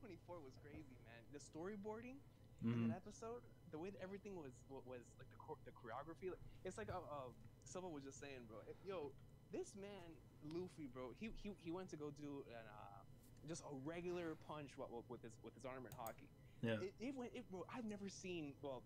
24 was crazy, man. The storyboarding in Mm-hmm. that episode, the way that everything was like the choreography. Like, it's like someone was just saying, bro. Yo, this man Luffy, bro. He went to go do an just a regular punch with his arm in hockey. Yeah. It went it bro. I've never seen. Well,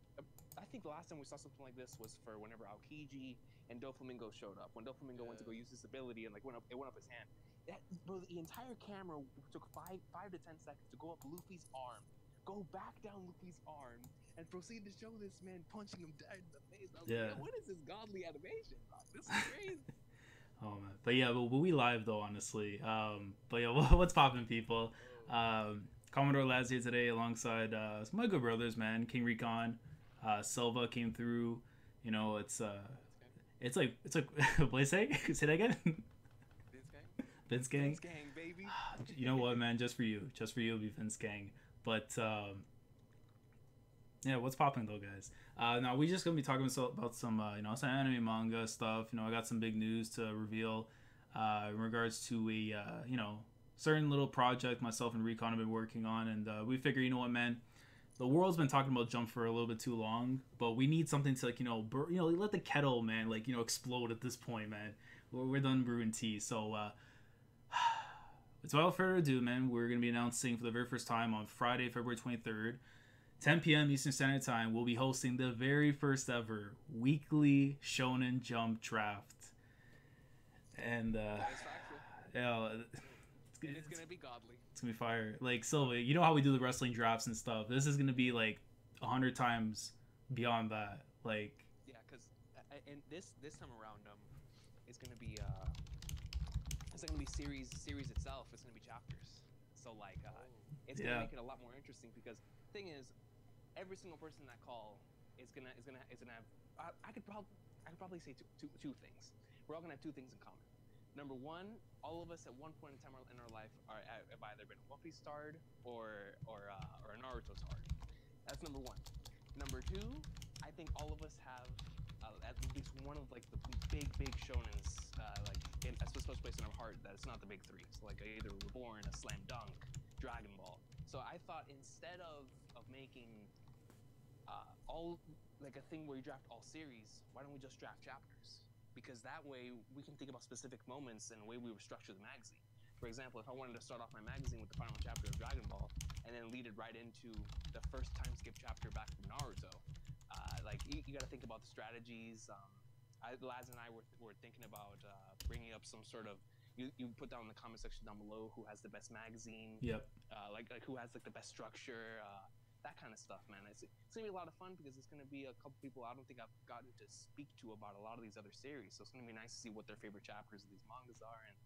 I think the last time we saw something like this was for whenever Aokiji and Doflamingo showed up. When Doflamingo went to go use his ability and like it went up his hand. That, bro, the entire camera took 5 to 10 seconds to go up Luffy's arm, go back down Luffy's arm, and proceed to show this man punching him dead in the face. I was Yeah. like, yo, what is this godly animation, bro? This is crazy. Oh man, but yeah, but we live though, honestly. But yeah, what's poppin', people? Commodore Laz here today, alongside some of my good brothers, man. King Recon, Silva came through. You know, it's like what I say? Say that again. Vince Gang. Vince Gang, baby. You know what, man? Just for you, it'll be Vince Gang. But yeah, what's popping though, guys? Now we just gonna be talking about some some anime manga stuff. I got some big news to reveal in regards to a certain little project myself and Recon have been working on, and we figure, what, man, the world's been talking about Jump for a little bit too long, but we need something to let the kettle, man, explode at this point, man. We're done brewing tea, so. Without further ado, man, we're going to be announcing for the very first time on Friday, February 23rd, 10 p.m. Eastern Standard Time, we'll be hosting the very first ever Weekly Shonen Jump Draft. And, yeah, it's going to be godly. It's going to be fire. Like, Silva, you know how we do the wrestling drafts and stuff. This is going to be, 100 times beyond that. Yeah, because and this time around, it's going to be... it's not gonna be series itself. It's gonna be chapters. So it's gonna make it a lot more interesting, because the thing is, every single person in that call is gonna have. I could probably say two things. We're all gonna have two things in common. Number one, all of us at one point in time in our life have either been a One Piece starred or a Naruto starred. That's number one. Number two, I think all of us have at least one of the big shonens a special place in our heart that it's not the big three. So either Reborn, a Slam Dunk, Dragon Ball. So I thought, instead of making all a thing where you draft all series, why don't we just draft chapters? Because that way we can think about specific moments and the way we would structure the magazine. For example, if I wanted to start off my magazine with the final chapter of Dragon Ball and then lead it right into the first time skip chapter back from Naruto, you got to think about the strategies. Laz and I were thinking about bringing up some sort of, you put down in the comment section down below who has the best magazine. Yep. Who has the best structure, that kind of stuff, man. It's gonna be a lot of fun, because it's gonna be a couple people I don't think I've gotten to speak to about a lot of these other series. So it's gonna be nice to see what their favorite chapters of these mangas are, and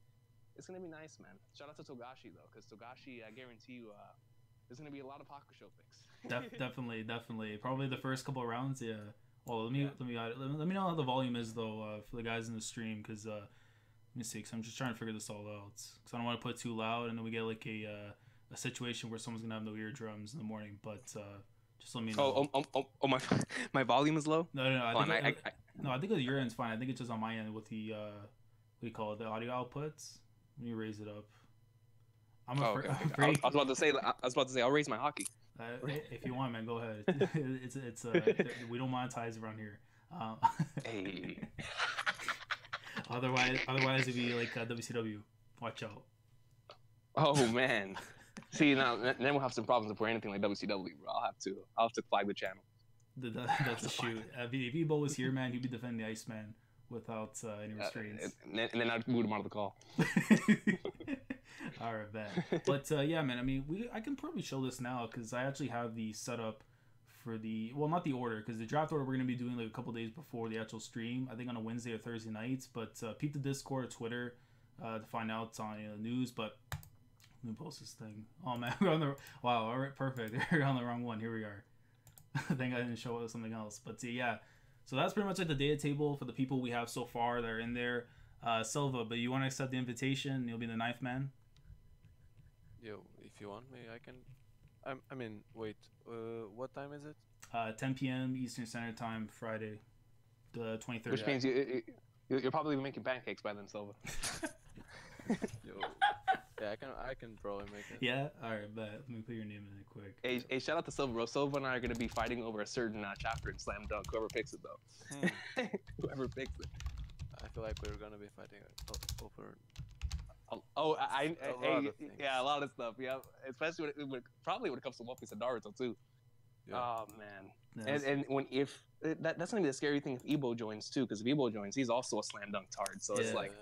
it's gonna be nice, man. Shout out to Togashi though, because Togashi, I guarantee you, there's gonna be a lot of Hakusho picks. Definitely. Probably the first couple of rounds, yeah. Well, let me know how the volume is though, for the guys in the stream, because let me see, because I'm just trying to figure this all out, because I don't want to put it too loud and then we get a situation where someone's gonna have no eardrums in the morning. But just let me know. My volume is low. No, I think your end's fine. I think it's just on my end with the what do you call it, the audio outputs. Let me raise it up. I'm afraid. I was about to say I'll raise my hockey. If you want, man, go ahead. It's we don't monetize around here. Hey. Otherwise it'd be like WCW. Watch out. Oh man. See, now then we'll have some problems if we're anything like WCW, bro. I'll have to flag the channel. That's a shoot. If Ippo was here, man, he'd be defending the Iceman without any restraints. And then I'd move him out of the call. All right, bet. But yeah, man. I mean, I can probably show this now, because I actually have the setup for not the order, because the draft order we're gonna be doing a couple days before the actual stream. I think on a Wednesday or Thursday nights. But peep the Discord or Twitter to find out on the news. But let me post this thing. Oh man, we're on the All right, perfect. We're on the wrong one. Here we are. I think I didn't show something else. But yeah. So that's pretty much the data table for the people we have so far that are in there. Silva, but you want to accept the invitation? You'll be the ninth man. Yo, if you want me, I can. I mean, wait. What time is it? 10 p.m. Eastern Standard Time, Friday, the 23rd. Which means you're probably making pancakes by then, Silva. Yo, Yeah, I can probably make it. Yeah. All right, but let me put your name in it quick. Hey, shout out to Silver, bro. Silver and I are gonna be fighting over a certain chapter in Slam Dunk. Whoever picks it, though. Whoever picks it. I feel like we're gonna be fighting over. Yeah, a lot of stuff. Yeah, especially probably when it comes to One Piece and Naruto too. Yeah. Oh man, and if that's gonna be the scary thing if Ippo joins too, because if Ippo joins, he's also a Slam Dunk tard. So it's like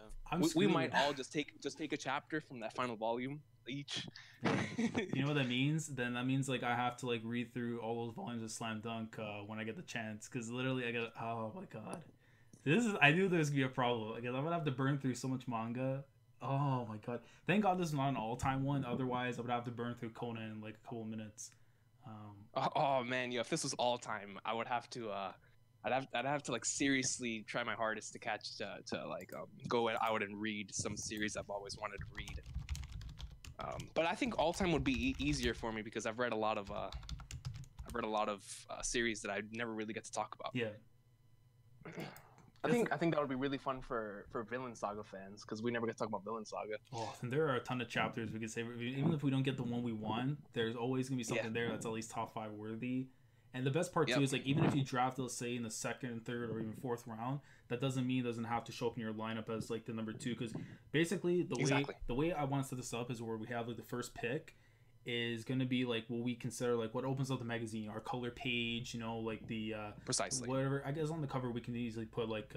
we might all just take a chapter from that final volume each. You know what that means? Then that means like I have to like read through all those volumes of Slam Dunk when I get the chance, because literally I got oh my god, I knew there was gonna be a problem because I'm gonna have to burn through so much manga. Oh my god! Thank God this is not an all-time one. Otherwise, I would have to burn through Conan in like a couple minutes. Oh man, if this was all time, I would have to. I'd have to like seriously try my hardest to catch to like go out and read some series I've always wanted to read. But I think all time would be easier for me because I've read a lot of series that I never really get to talk about. Yeah. I think that would be really fun for Villain Saga fans because we never get to talk about Villain Saga. Oh, and there are a ton of chapters we could say. Even if we don't get the one we want, there's always gonna be something there that's at least top 5 worthy. And the best part too is like even if you draft, let's say in the 2nd, 3rd, or even 4th round, that doesn't mean it doesn't have to show up in your lineup as like the number 2. Because basically the way I want to set this up is where we have like the first pick is going to be like what we consider like what opens up the magazine, our color page, you know, like the precisely whatever. I guess on the cover we can easily put like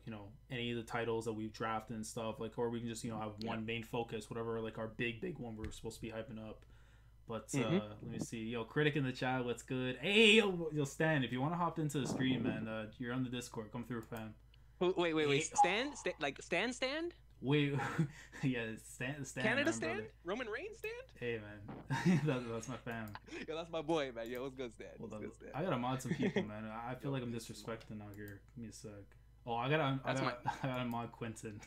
you know, any of the titles that we've drafted and stuff, like, or we can just, you know, have one main focus, whatever, like our big one we're supposed to be hyping up. But let me see, yo, Critic in the chat, what's good? Hey, yo, Stan, if you want to hop into the stream, man, you're on the Discord, come through, fam. Wait, hey. Stand? Wait, yeah, Stan. Canada man, stand? brother. Roman Reigns stand? Hey, man, that's my fam. Yo, that's my boy, man. Yo, what's good, Stan? I gotta mod some people, man. I feel like I'm disrespecting out here. Give me a sec. Oh, I gotta mod Quentin.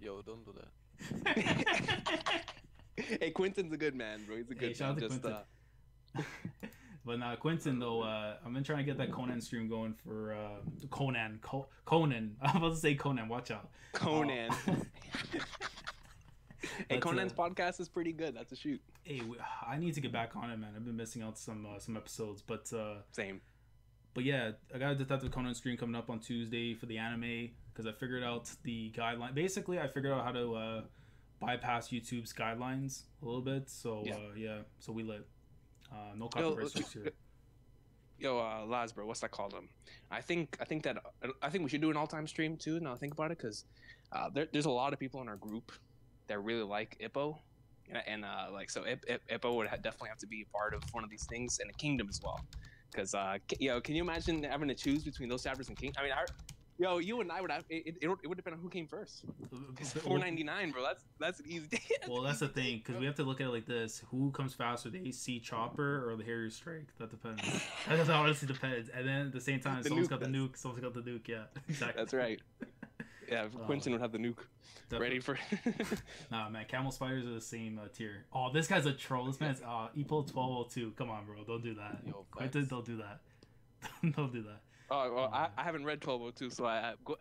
Yo, don't do that. Hey, Quentin's a good man, bro. He's a good man. Quentin. But now Quentin though, I've been trying to get that Conan stream going for Conan. I'm about to say Conan. Watch out. Conan. Hey, Conan's podcast is pretty good. That's a shoot. Hey, I need to get back on it, man. I've been missing out some episodes, but same. But yeah, I got a Detective Conan stream coming up on Tuesday for the anime because I figured out the guideline. Basically, I figured out how to bypass YouTube's guidelines a little bit. So so we lit. No copyright strikes here. Yo, Laz, bro, what's that called? I think we should do an all-time stream too. Now I think about it, because there's a lot of people in our group that really like Ippo, and like so Ippo would definitely have to be a part of one of these things, and a Kingdom as well. Because can you imagine having to choose between those chapters and King? I mean, you and I would have it would depend on who came first. $4.99, bro. That's an easy. Well, that's the thing, because we have to look at it like this: who comes faster, the AC Chopper or the Harrier Strike? That depends. That honestly depends. And then at the same time, someone's got the nuke. Someone's got the nuke. Yeah, exactly. That's right. Yeah, Quentin would have the nuke ready for. Nah, man, Camel Spiders are the same tier. Oh, this guy's a troll. This man's Ippo 1202. Come on, bro. Don't do that. Yo, Quentin, don't do that. Don't do that. Oh, well, I haven't read 1202, so I go.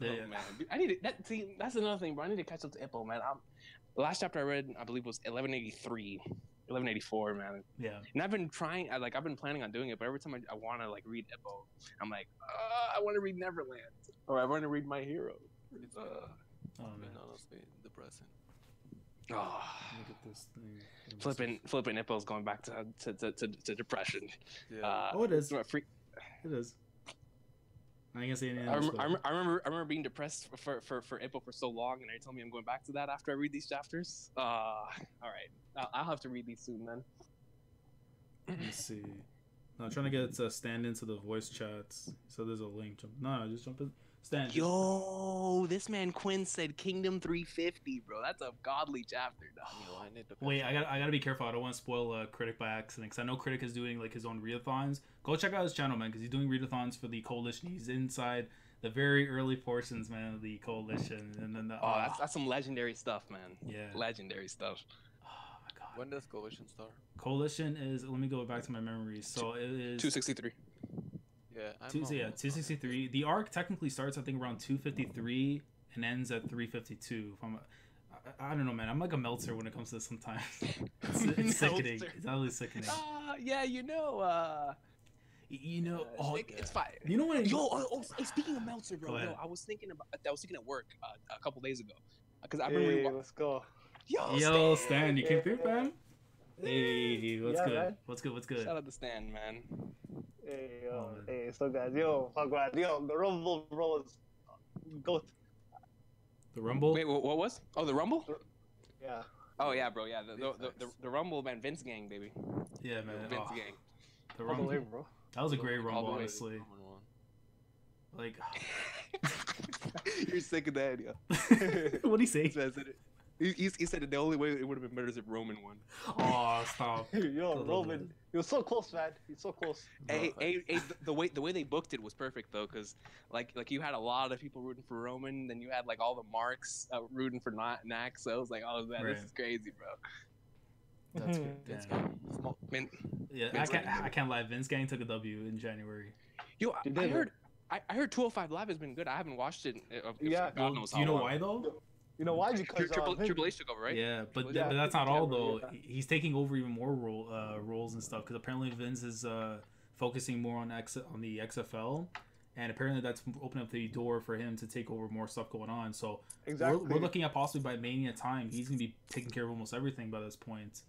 Man, I need to. That's another thing, bro. I need to catch up to Ippo, man. The last chapter I read, I believe, was 1184, man. Yeah. And I've been trying. I've been planning on doing it, but every time I want to like read Ippo, I'm like, I want to read Neverland, or I want to read My Hero. It's been honestly depressing. Look at this thing. Flipping Ippo's going back to depression. Yeah. It is. It is. I ain't gonna say anything else. I remember being depressed for Ippo for so long, and they told me I'm going back to that after I read these chapters. All right, I'll have to read these soon then. Let's see. No, I'm trying to get stand into the voice chats. So there's a link. Just jump in. Stand. Yo, this man Quinn said Kingdom 350, bro. That's a godly chapter, dog. Yo, I need to Wait, I gotta be careful. I don't want to spoil Critic by accident, because I know Critic is doing like his own readathons. Go check out his channel, man, because he's doing readathons for the Coalition. He's inside the very early portions, man, of the Coalition, and then that's some legendary stuff, man. Yeah, legendary stuff. Oh my god. When does Coalition start? Coalition is. Let me go back to my memories. So it is 263. Yeah, 263. The arc technically starts, I think, around 253 and ends at 352. I don't know, man. I'm like a Meltzer when it comes to this sometimes. It's sickening. It's absolutely sickening. Yeah, you know, it's fine. You know what? Hey, speaking of Meltzer, bro, I was thinking at work a couple days ago because I've been let's go. Yo, Stan, you came through, fam? Hey, what's good? Man. What's good? Shout out to Stan, man. Hey, so guys, yo, the Rumble, bro, is goat. The Rumble? Wait, what was? Oh, the Rumble? Yeah. Oh yeah, bro. Yeah, the Rumble, man. Vince gang, baby. Yeah, man. Vince gang. The Rumble, bro. That was a great Rumble, honestly. Like, you're sick of that, yo. What'd he say? He said that the only way it would have been better is if Roman won. Oh, stop. Yo, Roman, he was so close, man. He's so close. Hey, the way they booked it was perfect though, cause like you had a lot of people rooting for Roman, then you had like all the marks rooting for Nax. So I was like, oh man, This is crazy, bro. That's good. Vince I can't lie. Vince gang took a W in January. Yo, I heard 205 Live has been good. I haven't watched it. God knows how you know long. why though? You know why? Because Triple H took over, right? Yeah, but that's not all though. He's taking over even more roles and stuff because apparently Vince is focusing more on the XFL, and apparently that's opening up the door for him to take over more stuff going on. So we're looking at possibly by Mania time he's gonna be taking care of almost everything by this point.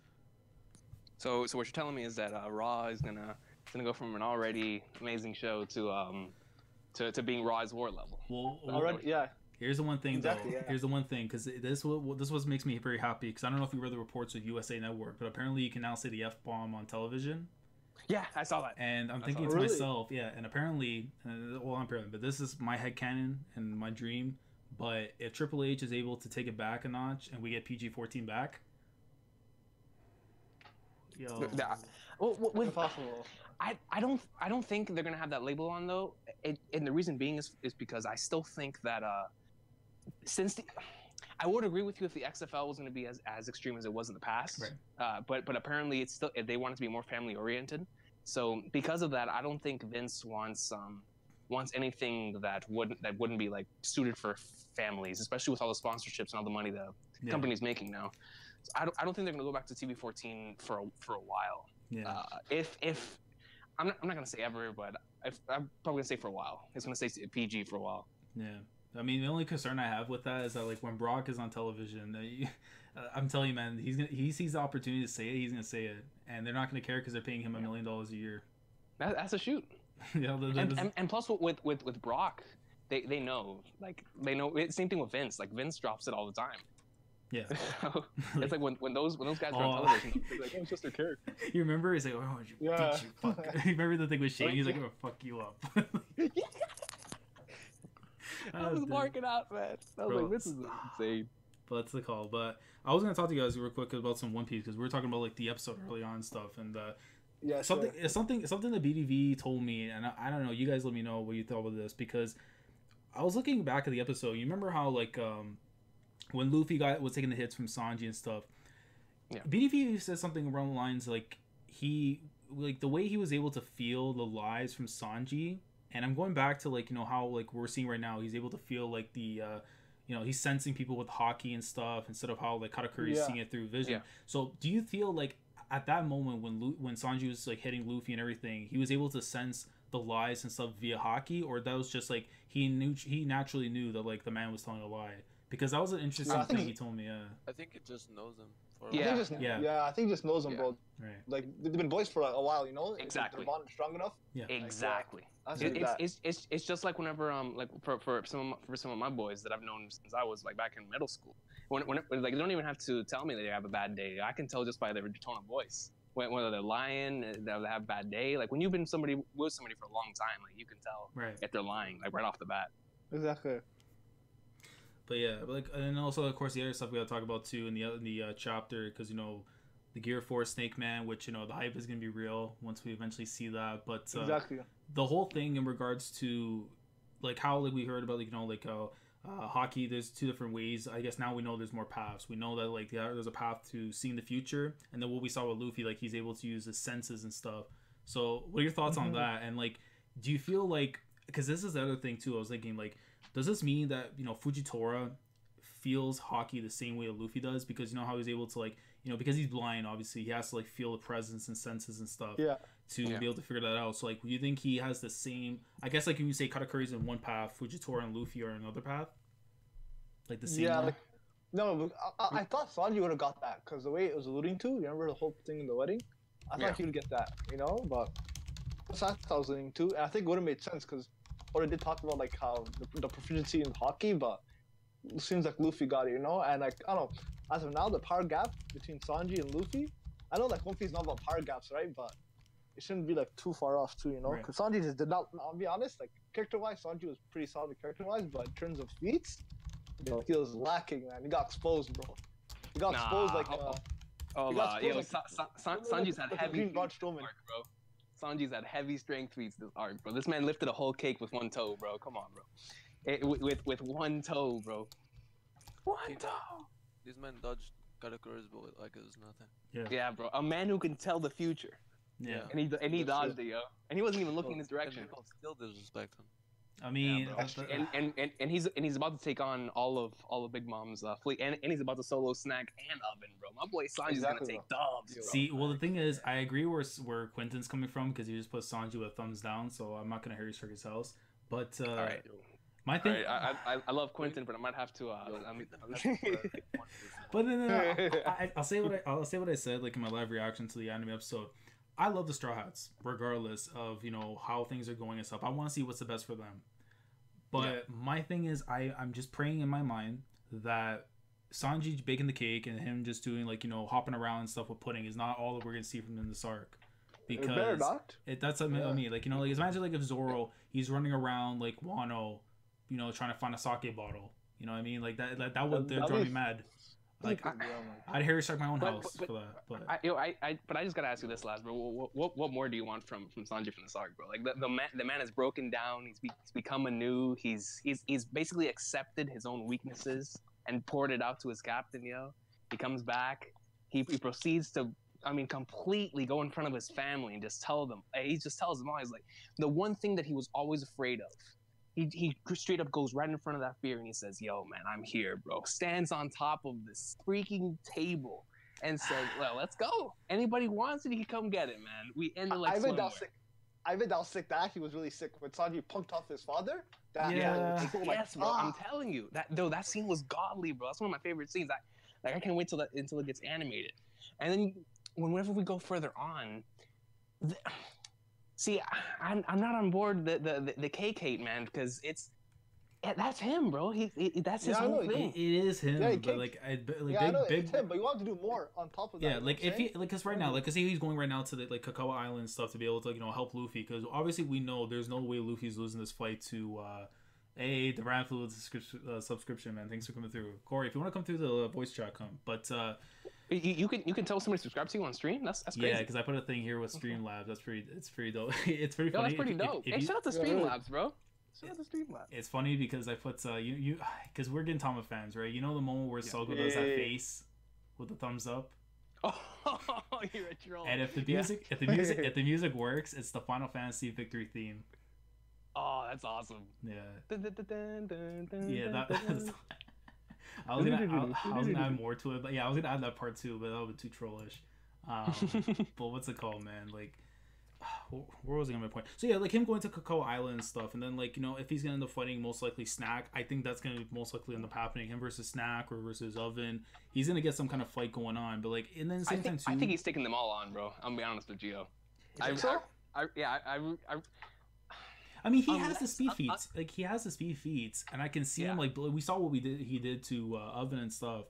So what you're telling me is that Raw is gonna go from an already amazing show to being Raw's War level. Well, already, yeah. Here's the one thing, exactly, though. Yeah. Here's the one thing, because this what makes me very happy. Because I don't know if you read the reports with USA Network, but apparently you can now say the F-bomb on television. Yeah, I saw that. And I'm thinking to myself, and apparently, but this is my headcanon and my dream. But if Triple H is able to take it back a notch and we get PG-14 back, impossible. I don't think they're gonna have that label on though. And the reason being is because I still think that I would agree with you if the XFL was going to be as extreme as it was in the past. Right. But apparently it's still they want it to be more family oriented. So because of that, I don't think Vince wants anything that wouldn't be like suited for families, especially with all the sponsorships and all the money the company's making now. So I don't think they're going to go back to TV-14 for a while. Yeah. If I'm not going to say ever, but I'm probably going to say for a while. It's going to stay PG for a while. Yeah. I mean, the only concern I have with that is that, like, when Brock is on television, I'm telling you, man, he sees the opportunity to say it, he's going to say it. And they're not going to care because they're paying him $1 million a year. That's a shoot. And plus with Brock, they know. Like, they know. Same thing with Vince. Like, Vince drops it all the time. Yeah. So, it's like when those guys are on television, they're like, oh, it's just their character. You remember? He's like, oh, you beat you, fuck. You remember the thing with Shane? He's like, I'm going to fuck you up. I was marking out, man. I was like, this is insane. But that's the call. But I was going to talk to you guys real quick about some One Piece because we were talking about like the episode early on and stuff. And something that BDV told me, and I don't know, you guys let me know what you thought about this, because I was looking back at the episode. You remember how like when Luffy was taking the hits from Sanji and stuff, BDV said something around the lines like the way he was able to feel the lies from Sanji. And I'm going back to, like, you know, how, like, we're seeing right now, he's able to feel, like, the, you know, he's sensing people with hockey and stuff instead of how, like, Katakuri's seeing it through vision. Yeah. So do you feel like at that moment when Sanji was, like, hitting Luffy and everything, he was able to sense the lies and stuff via hockey? Or that was just, like, he naturally knew that, like, the man was telling a lie? Because that was an interesting thing he told me. I think it just knows him. I think he just knows him, bro. Right. Like, they've been boys for a while, you know? Exactly. They're bonded strong enough. Yeah. Exactly. It's just like whenever like for some of my boys that I've known since I was like back in middle school. When like they don't even have to tell me that they have a bad day. I can tell just by their tone of voice. Whether they're lying, they have a bad day. Like when you've been with somebody for a long time, like you can tell if they're lying, like right off the bat. Exactly. But yeah, like, and also of course the other stuff we gotta talk about too in the chapter, because you know the Gear 4 Snake Man, which, you know, the hype is gonna be real once we eventually see that. But exactly, the whole thing in regards to like how, like, we heard about, like, you know, like hockey, there's two different ways. I guess now we know there's more paths. We know that, like, there's a path to seeing the future, and then what we saw with Luffy, like, he's able to use his senses and stuff. So what are your thoughts on that? And like, do you feel like, because this is the other thing too, I was thinking, like, does this mean that, you know, Fujitora feels hockey the same way that Luffy does, because you know how he's able to like, you know, because he's blind, obviously he has to like feel the presence and senses and stuff to be able to figure that out. So like, do you think he has the same? I guess like when you say Katakuri's in one path, Fujitora and Luffy are in another path, like the same. Yeah, like no, I thought Sanji would have got that because the way it was alluding to. You remember the whole thing in the wedding? I thought he would get that, you know, but that's what I was alluding to, and I think it would have made sense because Oda did talk about like how the proficiency in hockey, but it seems like Luffy got it, you know, and like I don't know. As of now, the power gap between Sanji and Luffy, I know like One Piece is not about power gaps, right? But it shouldn't be like too far off too, you know, because Sanji just did not. I'll be honest, like character-wise, Sanji was pretty solid character-wise, but in terms of feats, you know, he was lacking, man. He got exposed, bro. He got exposed like. Sanji's had heavy feats this arc, bro. Sanji's had heavy strength feats this arc, bro. This man lifted a whole cake with one toe, bro. Come on, bro. With one toe, bro. One toe. This man dodged Katakuri's bullet like it was nothing. Yeah, bro. A man who can tell the future. Yeah. And he dodged it, yo. And he wasn't even looking in his direction. Still disrespect him. I mean, and he's about to take on all of Big Mom's fleet, and he's about to solo Snack and Oven, bro. My boy Sanji's gonna take dubs. Bro. See, well, the thing is, I agree where Quentin's coming from because he just put Sanji with a thumbs down, so I'm not gonna Harry Strike his house. But all right. My thing, I love Quentin, but I might have to. But no. I'll say what I said like in my live reaction to the anime episode. I love the Straw Hats, regardless of, you know, how things are going and stuff. I want to see what's the best for them. But my thing is, I'm just praying in my mind that Sanji baking the cake and him just doing like, you know, hopping around and stuff with pudding is not all that we're gonna see from him in this arc. Because it better not. That's what I mean. Like, you know, like imagine like if Zoro, he's running around like Wano, you know, trying to find a sake bottle. You know what I mean? Like that would drive me mad. Like I'd Harry Strike my own house for that. But I just gotta ask you this, last, bro. What more do you want from Sanji from this arc, bro? Like the man has broken down. He's become anew. He's basically accepted his own weaknesses and poured it out to his captain. Yo, he comes back. He proceeds to, I mean, completely go in front of his family and just tell them. He just tells them all. He's like, the one thing that he was always afraid of. He straight up goes right in front of that fear and he says, "Yo, man, I'm here, bro." Stands on top of this freaking table and says, "Well, let's go. Anybody wants it, he can come get it, man." We ended like swimwear. I bet how sick that he was really sick when Sanji punked off his father. Yes, bro. I'm telling you that scene was godly, bro. That's one of my favorite scenes. I can't wait until it gets animated. And then whenever we go further on. See, I'm not on board the cake hate, man, because that's him, bro. That's his whole thing. It is him, yeah, but like it's him, but you want to do more on top of that. Yeah, like if he because right now, like, cause he's going right now to the like Cacao Island stuff to be able to, you know, help Luffy, because obviously we know there's no way Luffy's losing this fight to the Ranflu subscription, man. Thanks for coming through, Corey. If you want to come through the voice chat, come. But you can tell somebody to subscribe to you on stream. That's crazy. Yeah, because I put a thing here with Streamlabs. It's pretty dope. It's pretty funny. That's pretty dope. Hey, shout out to Streamlabs, bro. Shout out to Streamlabs. It's funny because I put you because we're Gintama fans, right? You know the moment where Sogo does that face with the thumbs up. Oh, you're a troll. And if the music works, it's the Final Fantasy Victory theme. Oh, that's awesome. Yeah. Yeah, I was gonna add more to it, but yeah, I was gonna add that part too, but that would be too trollish. But what's it called, man? Like, where was I gonna point? So yeah, like him going to Cacao Island and stuff, and then like, you know, if he's gonna end up fighting most likely Snack, I think that's gonna most likely end up happening. Him versus Snack or versus Oven, he's gonna get some kind of fight going on. But like, and then the same time too, I think he's taking them all on, bro. I'm gonna be honest with Gio. I mean, he has the speed feats. Like, he has the speed feats, and I can see him, like, we saw what he did to Oven and stuff.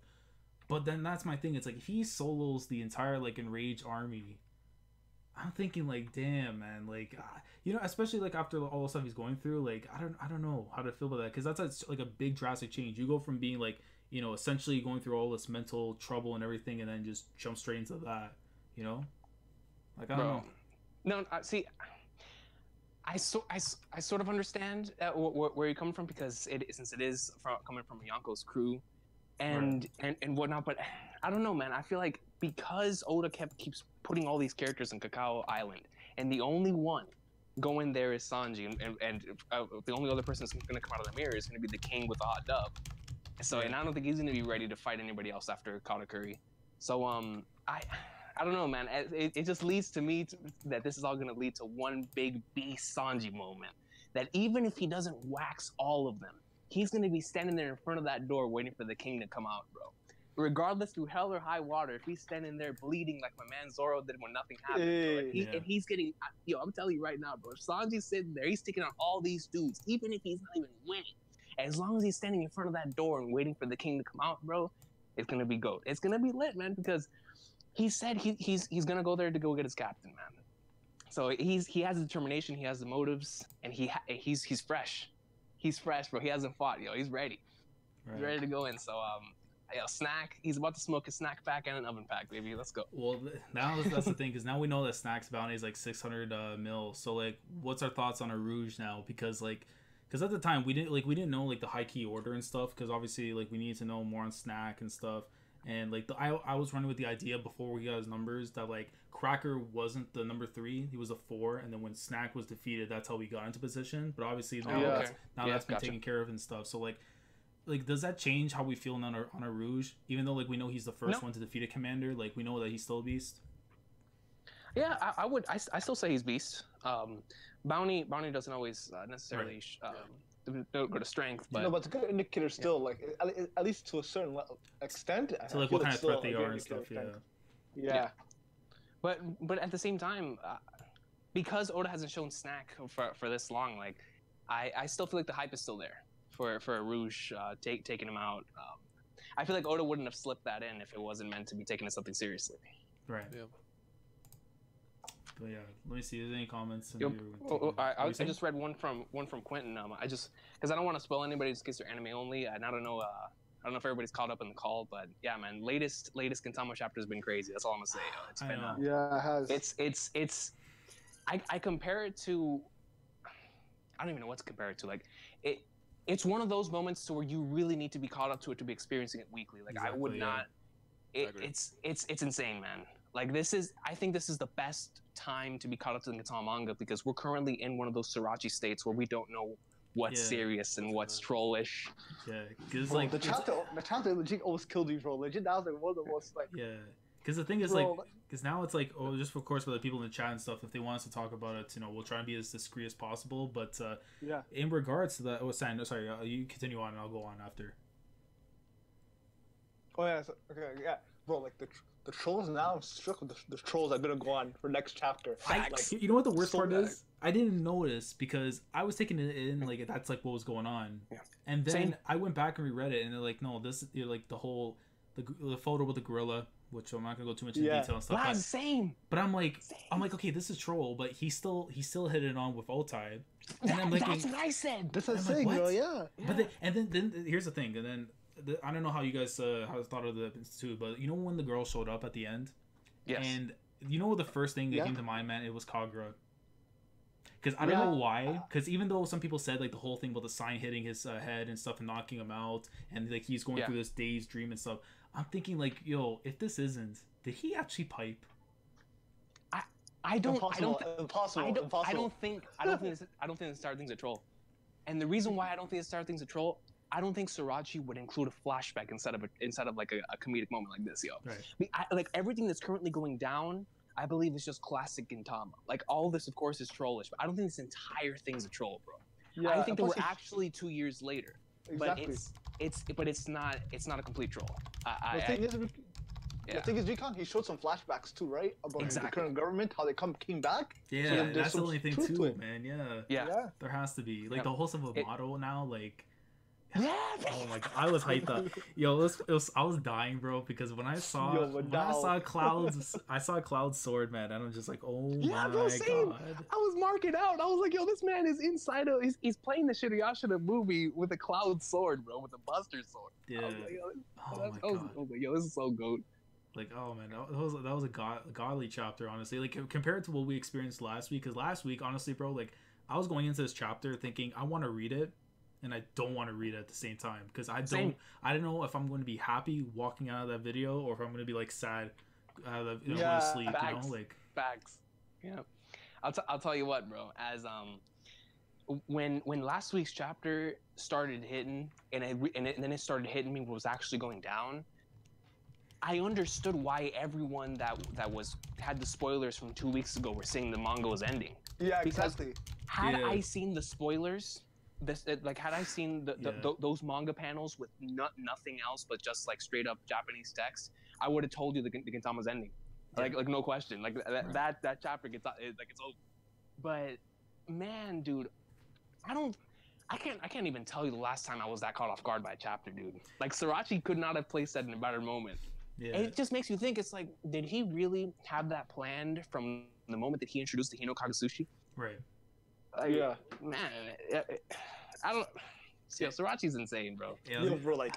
But then that's my thing. It's like, if he solos the entire, like, Enraged army, I'm thinking, like, damn, man. Like, you know, especially, like, after all the stuff he's going through, like, I don't know how to feel about that. Because that's, like, a big drastic change. You go from being, like, you know, essentially going through all this mental trouble and everything, and then just jump straight into that, you know? Like, I don't know. No, see... I sort of understand where you're coming from, because since it is coming from Yonko's crew and whatnot, but I don't know, man. I feel like because Oda keeps putting all these characters in Cacao Island, and the only one going there is Sanji, and the only other person that's going to come out of the mirror is going to be the king with a hot dub. So, and I don't think he's gonna be ready to fight anybody else after Katakuri. So, I don't know, man. It just leads to me that this is all gonna lead to one big beast Sanji moment. That even if he doesn't wax all of them, he's gonna be standing there in front of that door waiting for the king to come out, bro. Regardless, through hell or high water, if he's standing there bleeding like my man Zoro did when nothing happened, bro, and he's getting, I'm telling you right now, bro, if Sanji's sitting there, he's taking on all these dudes, even if he's not even winning. As long as he's standing in front of that door and waiting for the king to come out, bro, it's gonna be goat. It's gonna be lit, man, because he said he's gonna go there to go get his captain, man. So he has the determination, he has the motives, and he's fresh. He's fresh, bro. He hasn't fought, he's ready. Right. He's ready to go in. So Snack, he's about to smoke a snack pack and an oven pack, baby. Let's go. Well, now that's the thing, because now we know that Snack's bounty is like 600 mil. So like, what's our thoughts on a Rouge now? Because at the time we didn't know like the high key order and stuff, because obviously like we needed to know more on Snack and stuff. And like I was running with the idea before we got his numbers that like Cracker wasn't the number 3, he was a 4, and then when Snack was defeated, that's how we got into position. But obviously now that's been taken care of and stuff. So like does that change how we feel on our Rouge? Even though like we know he's the first one to defeat a commander, like we know that he's still a beast. Yeah, I still say he's beast. Bounty doesn't always necessarily go to strength, but no, it's a good indicator still. Like at least to a certain extent. So like what kind of threat they are and stuff. Yeah. But at the same time, because Oda hasn't shown Snack for this long, like I still feel like the hype is still there for a Rouge taking him out. I feel like Oda wouldn't have slipped that in if it wasn't meant to be taken as something seriously. Right. Yeah. But yeah, let me see. Is there any comments? I just read one from Quentin. Because I don't want to spoil anybody just in case they're anime only, and I don't know if everybody's caught up in the call, but yeah, man, latest Gintama chapter has been crazy. That's all I'm gonna say. It's been it has. It's I compare it to, I don't even know what to compare it to. Like it's one of those moments to where you really need to be caught up to it to be experiencing it weekly. Like exactly, I would not. It's insane, man. Like I think this is the best time to be caught up to the Gintama manga, because we're currently in one of those Sriracha states where we don't know what's serious and what's trollish. Yeah, because like the chapter legit almost killed you, bro. Legit, that was like one of the most like. Yeah, because the thing is like, because now it's like, just of course for the people in the chat and stuff, if they want us to talk about it, we'll try and be as discreet as possible. But in regards to that, sorry, you continue on and I'll go on after. Oh yeah, okay, yeah, bro. Like the trolls now, I'm struck with the trolls are gonna go on for next chapter. You know what the worst part is? I didn't notice because I was taking it in like that's like what was going on, and then I went back and reread it, and they're like, no, this like the whole the photo with the gorilla, which I'm not gonna go too much into detail and stuff. Wow, same. But I'm like, okay, this is troll, but he still hit it on with Otai, and I'm like, that's what I said. That's what I'm saying, bro. Yeah. But then here's the thing, and then. I don't know how you guys thought of the too, but you know when the girl showed up at the end? Yes. And you know the first thing that came to mind, man? It was Kagura. Because I don't know why. Because even though some people said like the whole thing about the sign hitting his head and stuff and knocking him out, and like he's going through this dazed dream and stuff, I'm thinking like, yo, if this isn't, did he actually pipe? I don't think the Star Thing's a troll. And the reason why I don't think the Star Thing's a troll, I don't think Sriracha would include a flashback instead of like a comedic moment like this, yo. Right. Like everything that's currently going down, I believe is just classic Gintama. Like all this, of course, is trollish, but I don't think this entire thing's a troll, bro. Yeah, I think that we're actually 2 years later, exactly. but it's not a complete troll. The thing is, Recon, he showed some flashbacks too, right? About the current government, how they came back. Yeah, so that's the only thing too, man. Yeah. There has to be like the whole stuff with motto now, like. Yeah. Oh my god, I was hyped up. Yo, I was dying, bro, because when I saw Cloud's sword, man, and I'm just like, oh my god. I was marking out. I was like, yo, this man is inside of. He's playing the Shirayashina movie with a Cloud sword, bro, with a Buster sword. Yeah. I was like, I was like, yo, this is so goat. Like, oh man, that was a godly chapter, honestly. Like compared to what we experienced last week, because last week, honestly, bro, like I was going into this chapter thinking I want to read it. And I don't want to read it at the same time because I don't know if I'm going to be happy walking out of that video or if I'm going to be like sad, going to sleep. Facts. You know, like facts. Yeah, I'll tell you what, bro. As when last week's chapter started hitting, and then it started hitting me what was actually going down, I understood why everyone that had the spoilers from 2 weeks ago were saying the manga was ending. Yeah, Because exactly. had I seen the spoilers, had I seen those manga panels with nothing else but just like straight up Japanese text, I would have told you the Gintama's ending. Like no question. Like that chapter gets like it's over. But man, dude, I can't even tell you the last time I was that caught off guard by a chapter, dude. Like Sriracha could not have placed that in a better moment. Yeah. And it just makes you think, it's like, did he really have that planned from the moment that he introduced the Hino Kagesushi? Right. Yeah. Man, I don't. Yeah, Sriracha's insane, bro. Yeah, Yo, bro, like,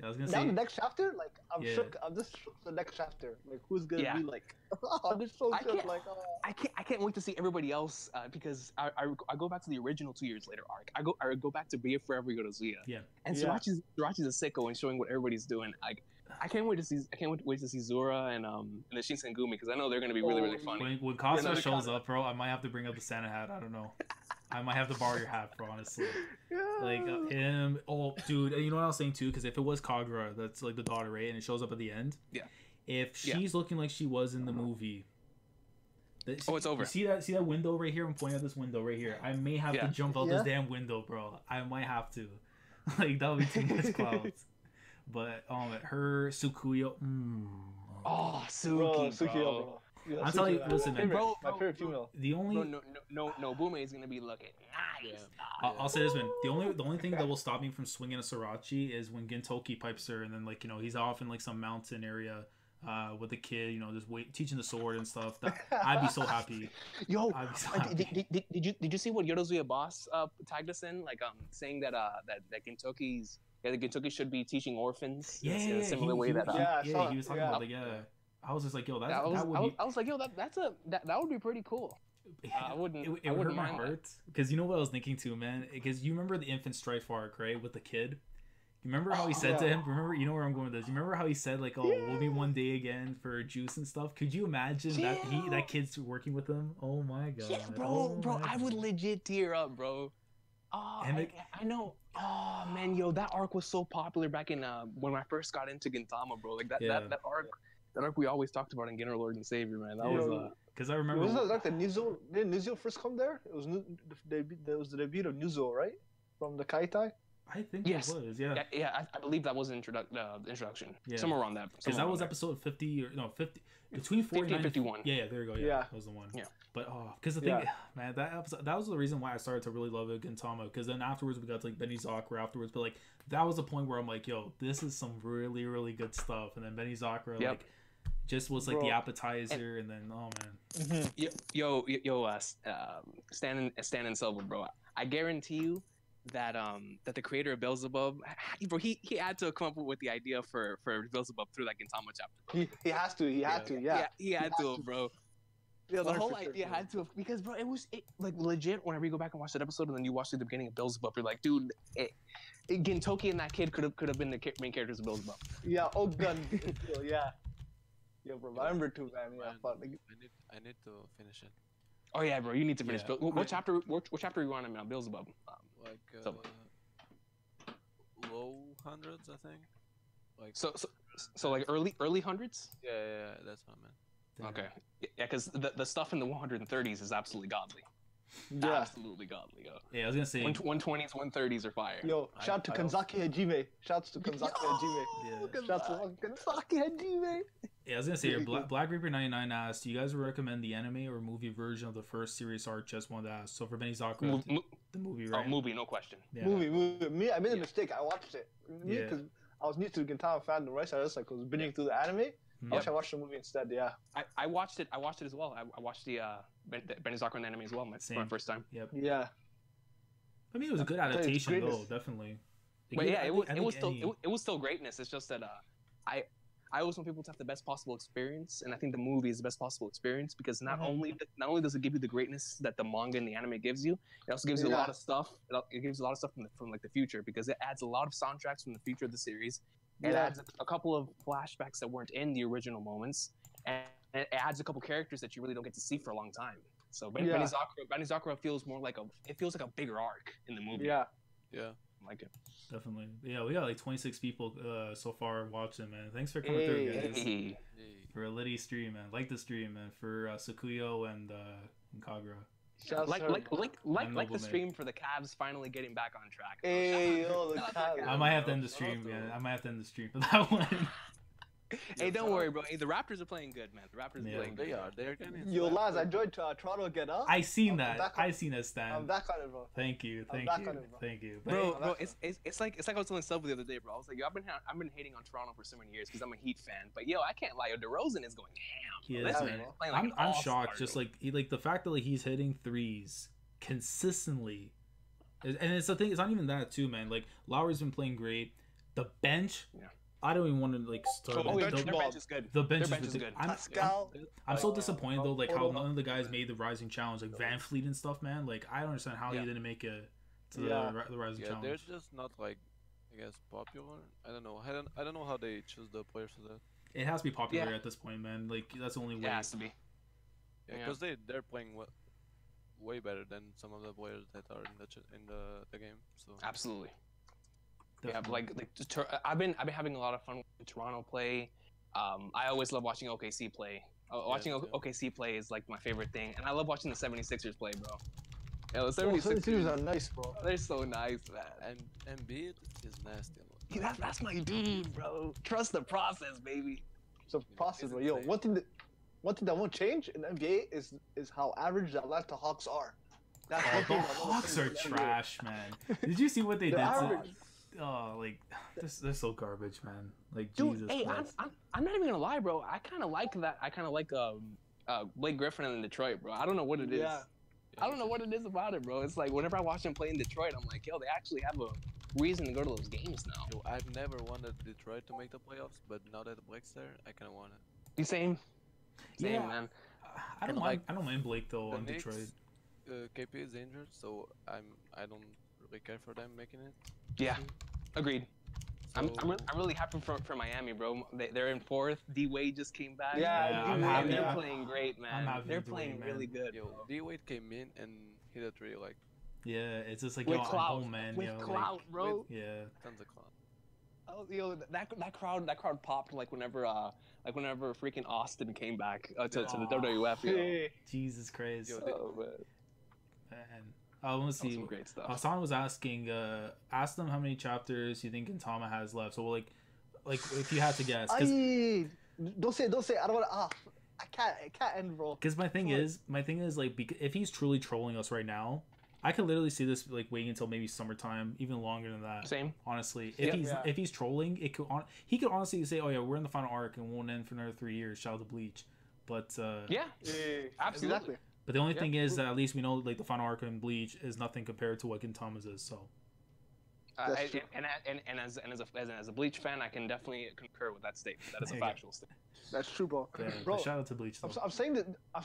I was gonna now say. the next chapter, like, I'm shook. I'm just shook for the next chapter. Like, who's gonna be like? I'm just so shook. Like, I can't wait to see everybody else because I go back to the original 2 years later arc. I go back to Be It Forever Yodozuya. Yeah. And Sriracha's a sicko and showing what everybody's doing. I can't wait to see Zura and the Shinsengumi because I know they're gonna be really funny. When Kasa shows up, bro, I might have to bring up the Santa hat. I don't know. I might have to borrow your hat, bro. Honestly, like him. Oh, dude, and you know what I was saying too? Because if it was Kagura, that's like the daughter, right? And it shows up at the end. Yeah. If she's looking like she was in the movie. It's over. See that window right here? I'm pointing at this window right here. I may have to jump out this damn window, bro. I might have to. Like that would be too much clouds. But her Tsukuyo. Oh, Tsukuyo, bro. Yeah, I'm telling you, listen, man. Bro, my favorite female. The only Nobume is gonna be looking nice. I'll say this, man. The only thing that will stop me from swinging a Sriracha is when Gintoki pipes her, and then like he's off in like some mountain area with a kid, just teaching the sword and stuff. I'd be so happy. Yo, did you see what Yodozuya boss tagged us in? Like saying that the Gintoki should be teaching orphans. Yeah, in a similar way that he was talking about like I was just like, yo, I was like, yo, that would be pretty cool. I wouldn't. It would hurt my heart because you know what I was thinking too, man. Because you remember the infant strife arc, right, with the kid. You remember how he said to him? Remember, you know where I'm going with this. You remember how he said like, "Oh, we'll be one day again for juice and stuff." Could you imagine that kid's working with him? Oh my god. Yeah, bro, I would legit tear up, bro. Oh, I know. Oh man, yo, that arc was so popular back in when I first got into Gintama, bro. Like that arc. That arc we always talked about in Get Our Lord and Savior, man. That was because I remember. Was that like the Nizo? Did Nizo first come there? It was the debut of Nizo, right? From the Kaitai. I think it was. Yeah. I believe that was the introduction. Yeah. Somewhere around that. Because that was episode 50 or no 50 between 49 and 51. Yeah, there you go. Yeah, that was the one. Yeah. But because the thing, man, that episode, that was the reason why I started to really love Gintama. Because then afterwards we got to like Benny Zakura afterwards, but like that was the point where I'm like, yo, this is some really really good stuff. And then Benny Zakura like just was like the appetizer, and then man. Yo, Stan and Silva, bro. I guarantee you that that the creator of Beelzebub, bro, he had to come up with the idea for Beelzebub through that Gintama chapter. He has to. He had to, bro. Yeah, the whole idea had to, because bro, it was like legit. Whenever you go back and watch that episode, and then you watch the beginning of Beelzebub, you're like, dude, Gintoki and that kid could have been the main characters of Beelzebub. Yeah, gun. Yeah. Yeah, bro, I remember too, man. Yeah, I need to finish it. Oh yeah, bro, you need to finish. What chapter are you on in Beelzebub? Like low hundreds, I think. Like so like early hundreds. Yeah, that's what I meant. Okay, yeah, because the stuff in the 130s is absolutely godly. Yeah, absolutely godly. Yo. Yeah, I was gonna say 120s, 130s are fire. Yo, shout out to Kanzaki Hajime. Shouts to Kanzaki Hajime. Shouts to Kanzaki Hajime. Yeah, I was gonna say Black Reaper 99 asked, do you guys recommend the anime or movie version of the first series arc? Just wanted to ask. So for Benny Zakura, the movie, right? Oh, movie, no question. Yeah. Movie. Me, I made a mistake. I watched it. Me, because I was new to the Gintama fandom, right? So I just like was binging through the anime. I watched the movie instead. Yeah. I watched it. I watched it as well. I watched the Benny Zakura anime as well. My first time. Yep. Yeah. I mean, it was a good adaptation, though. Definitely. But yeah, it was still greatness. It's just that I always want people to have the best possible experience, and I think the movie is the best possible experience because not only does it give you the greatness that the manga and the anime gives you, it also gives you a lot of stuff. It gives you a lot of stuff from like the future because it adds a lot of soundtracks from the future of the series. It adds a couple of flashbacks that weren't in the original moments, and it adds a couple characters that you really don't get to see for a long time. So Yeah. Benny Zakura feels more like a bigger arc in the movie. Yeah. Yeah. I like it. Definitely. Yeah, we got like 26 people so far watching, man. Thanks for coming through, guys. Hey. For a Liddy stream, man. Like the stream, man. For Sakuyo and Kagura. Shouts Like her. the Nobleman. stream for the Cavs finally getting back on track. Hey, yo, the Shout out to cat. the Cavs. I might have to end the Shout stream, out to man. him. I might have to end the stream for that one. Hey, don't worry, bro. Hey, the Raptors are playing good, man. The Raptors are Yeah. playing good. They are. They're getting. Yo, lads, I joined Toronto again, huh? I seen I'm that. back I on- seen that, I'm Stan. back on it, bro. Thank you. I'm Thank back you. on it, bro. Thank you. Bro, Hey, bro, it's like I was telling Sub the other day, bro. I was like, yo, I've been hating on Toronto for so many years because I'm a Heat fan. But yo, I can't lie, yo, DeRozan is going ham. He Bro. is, This man. man is playing like I'm an all-star, shocked. Just bro. like the fact that like he's hitting threes consistently, and it's the thing. It's not even that too, man. Like Lowry's been playing great. The bench. Yeah. I don't even want to like start. Oh, their bench the, bench is good. the bench, Their bench is is ridiculous. good. Pascal. I'm so Uh, disappointed though, like how Photo- none of the guys made the Rising Challenge, like Van Fleet and stuff, man. Like I don't understand how Yeah. he didn't make it to Yeah. the Rising Yeah, they're Challenge. just not like, I guess, popular. I don't know. I don't know how they choose the players for that. It has to be popular Yeah. at this point, man. Like that's the only way. It has to be. Yeah, Yeah. because they're playing way better than some of the players that are in the game. So Absolutely. Yeah, Definitely. I've been having a lot of fun with Toronto play. I always love watching OKC play. Watching me too. OKC play is like my favorite thing, and I love watching the 76ers play, bro. Yeah, the Oh, 76ers, 72s are nice, bro. they're so nice, man. and Embiid is nasty. That's my dude, bro. Trust the process, baby. It's a process, bro. Yo, insane. one thing that won't change in the NBA is how average the Atlanta Hawks are. That's Oh, one the thing that won't Hawks change are in the NBA. trash, man. Did you see what they They're did? average. Oh, like they're so garbage, man. Like Dude, Jesus hey, Christ. I'm not even gonna lie, bro. I kind of like that. I kind of like Blake Griffin in Detroit, bro. I don't know what it is. Yeah. I don't know what it is about it, bro. It's like whenever I watch them play in Detroit, I'm like, yo, they actually have a reason to go to those games now. Yo, I've never wanted Detroit to make the playoffs, but now that Blake's there, I kind of want it. You same, Yeah. man. I don't and, mind. like, I don't mind Blake though The on Knicks, Detroit. KP is injured, so I don't really care for them making it. Yeah, agreed. I'm So- really happy for Miami, bro. They're in fourth. D Wade just came back. Yeah, I'm and happy. they're I'm- playing great, man. happy They're with playing D-Wade, man. really good. Yo, bro. D Wade came in and hit a three like Yeah, it's just like With yo, I'm clout, home, man. with yo, clout, like, bro. yeah. tons of clown. Oh, yo, that crowd popped like whenever freaking Austin came back to the Aw. WWF. Yo. Hey. Jesus Christ. Yo, Oh, man. Man. I want to That was see. some great stuff. Hassan was asking, ask them how many chapters you think Gintama has left. So like if you had to guess, Don't say. I don't want to. I can't end, bro. because my thing is like if he's truly trolling us right now, I could literally see this like waiting until maybe summertime, even longer than that. Same. Honestly, Yep. if he's trolling, he could honestly say, oh yeah, we're in the final arc and won't end for another 3 years. Shout out to Bleach, but Yeah. Hey, Absolutely. Exactly. but the only Yeah. thing is that at least we know like the final arc in Bleach is nothing compared to what Gintama's is. So That's true. And as a Bleach fan, I can definitely concur with that statement. That is a There you go. factual statement. That's true, bro. yeah, Bro, but shout out to Bleach though. I'm saying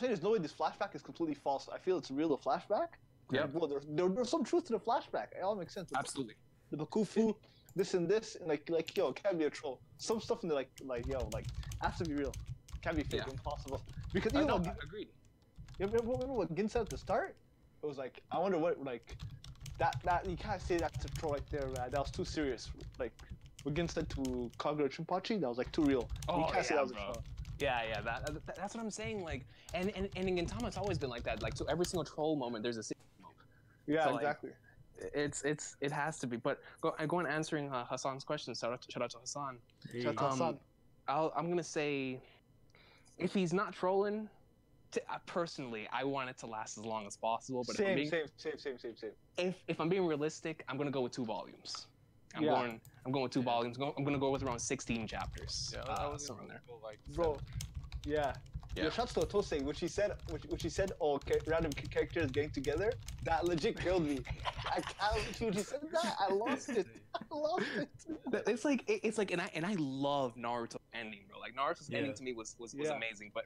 there's no way this flashback is completely false. I feel it's real. The flashback. Yeah. Well, there's some truth to the flashback. It all makes sense. Absolutely. The Bakufu, this and this, and like yo, it can't be a troll. Some stuff in there, like yo, like has to be real. Can't be fake. Yeah. Impossible. Because you know, Agreed. you remember what Gin said at the start? It was like, I wonder what like that you can't say that's a troll right there, man. That was too serious. Like what Gin said to Kagura Shinpachi, that was like too real. You can't say that was a troll. Yeah, that's what I'm saying. Like, and in Gintama, it's always been like that. Like, so every single troll moment, there's a secret moment. Yeah, So, like, exactly. It has to be. But going answering Hassan's question. Shout out to Hassan. Hey. Shout out to Hassan. I'm gonna say, if he's not trolling, personally, I want it to last as long as possible. But Same. if I'm being realistic, I'm gonna go with 2 volumes. I'm Yeah. going with 2 volumes. I'm gonna go with around 16 chapters. Yeah, I was somewhere in there. go like Bro, yeah. Yeah. Yo, shouts to Otose, which she said, oh, random characters getting together. That legit killed me. I can't. When she said that, I lost it. It's like, and I love Naruto ending, bro. Like Naruto's ending to me was Yeah. amazing. But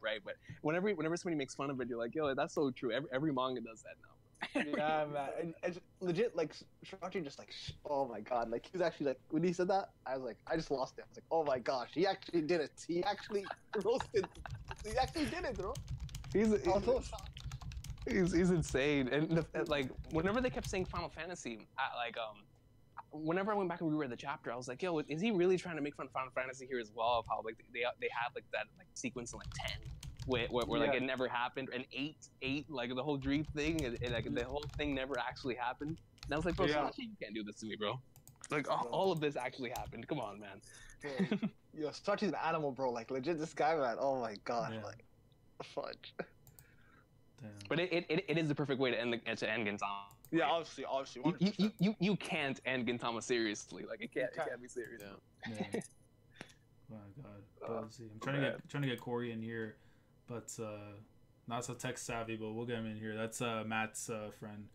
whenever somebody makes fun of it, you're like, yo, that's so true. Every manga does that now. Yeah, man. And legit, like, Shirachi just like, oh my god. Like, he was actually like, when he said that, I was like, I just lost it. I was like, oh my gosh, he actually did it. He actually roasted. He actually did it, bro. He's I was so shocked. He's insane. And like whenever they kept saying Final Fantasy, whenever I went back and reread the chapter, I was like, yo, is he really trying to make fun of Final Fantasy here as well? Of how like they have like that like sequence in like 10 where like it never happened, and 8 like the whole dream thing and like the whole thing never actually happened. And I was like, bro, Sriracha, you can't do this to me, bro. Like all of this actually happened. Come on, man. Yo, Sriracha's an animal, bro. Like legit, this guy, man. Oh my god, like fudge. Damn. But it is the perfect way to end Gintama. Yeah, obviously. 100%. You can't end Gintama seriously. Like it can't be serious. Yeah. My God. Let's see. I'm trying to get Corey in here, but not so tech savvy. But we'll get him in here. That's Matt's friend.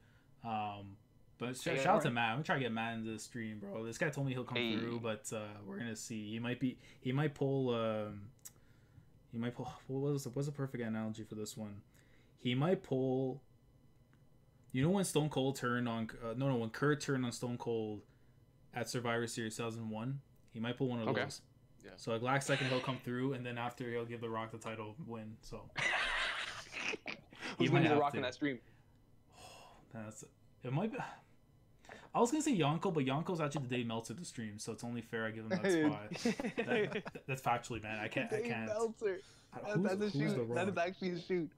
But shout out to Matt. I'm gonna try to get Matt into the stream, bro. This guy told me he'll come through, but we're gonna see. He might pull. What's the perfect analogy for this one? He might pull. You know when Stone Cold turned on when Kurt turned on Stone Cold at Survivor Series 2001, he might pull one of those. Yeah. So like last second he'll come through, and then after he'll give The Rock the title win. So who's gonna be The Rock in that stream? It might be. I was gonna say Yonko, but Yonko's actually the Dave Meltzer the stream, so it's only fair I give him that spot. That's factually, man. I can't. Meltzer. That's a shoot. That is actually a shoot.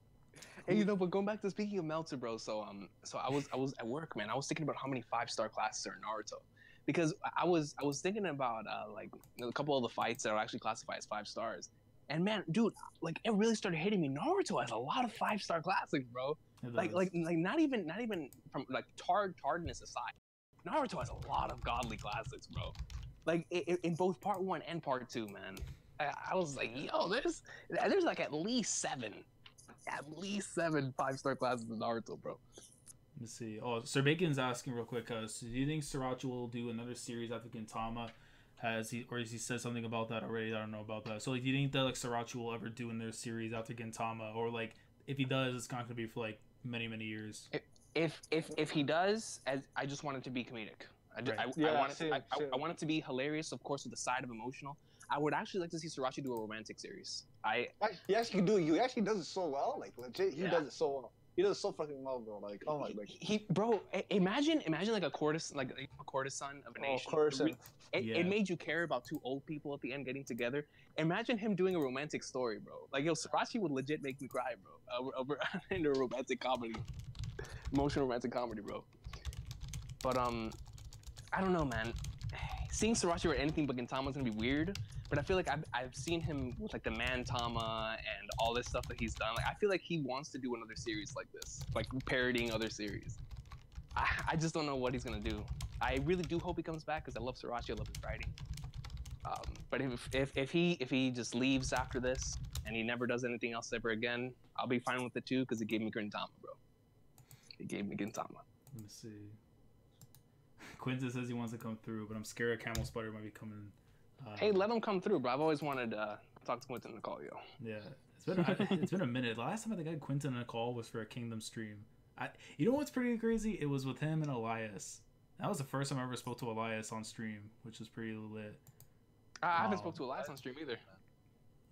And you know, but going back to speaking of Meltzer, bro. So I was at work, man. I was thinking about how many 5-star classes are in Naruto, because I was thinking about like a couple of the fights that are actually classified as 5 stars. And man, dude, like it really started hitting me. Naruto has a lot of 5-star classics, bro. Like not even from like tardness aside, Naruto has a lot of godly classics, bro. Like in both part 1 and part 2, man. I was like, yo, there's like at least 7 5-star classes in Naruto, bro. Let me see. Oh, Sir Bacon's asking real quick. So do you think Sriracha will do another series after Gintama? Has he said something about that already? I don't know about that. So like, do you think that like Sriracha will ever do another series after Gintama, or like if he does, it's not going to be for like many years? If he does, I just want it to be comedic. I want it to be hilarious, of course, with the side of emotional. I would actually like to see Sriracha do a romantic series. He actually can do it. He actually does it so well. Like legit, he does it so well. He does it so fucking well, bro. Like, oh my, like bro. Imagine like a courtesan of a nation. It made you care about 2 old people at the end getting together. Imagine him doing a romantic story, bro. Like, yo, Sriracha would legit make me cry, bro. Over in a romantic comedy, emotional romantic comedy, bro. But I don't know, man. Seeing Sriracha or anything but Gintama is gonna be weird. But I feel like I've seen him with like the Man Tama and all this stuff that he's done. Like I feel like he wants to do another series like this, like parodying other series. I just don't know what he's gonna do. I really do hope he comes back because I love Sriracha, I love his writing. But if he just leaves after this and he never does anything else ever again, I'll be fine with it too because it gave me Gintama, bro. It gave me Gintama. Let me see. Quinton says he wants to come through, but I'm scared a Camel Spider might be coming. Hey, let him come through, bro. I've always wanted to talk to Quinton and call you. Yeah, it's been a minute. The last time I think I had Quinton on a call was for a Kingdom stream. You know what's pretty crazy? It was with him and Elias. That was the first time I ever spoke to Elias on stream, which was pretty lit. I haven't spoke to Elias on stream either.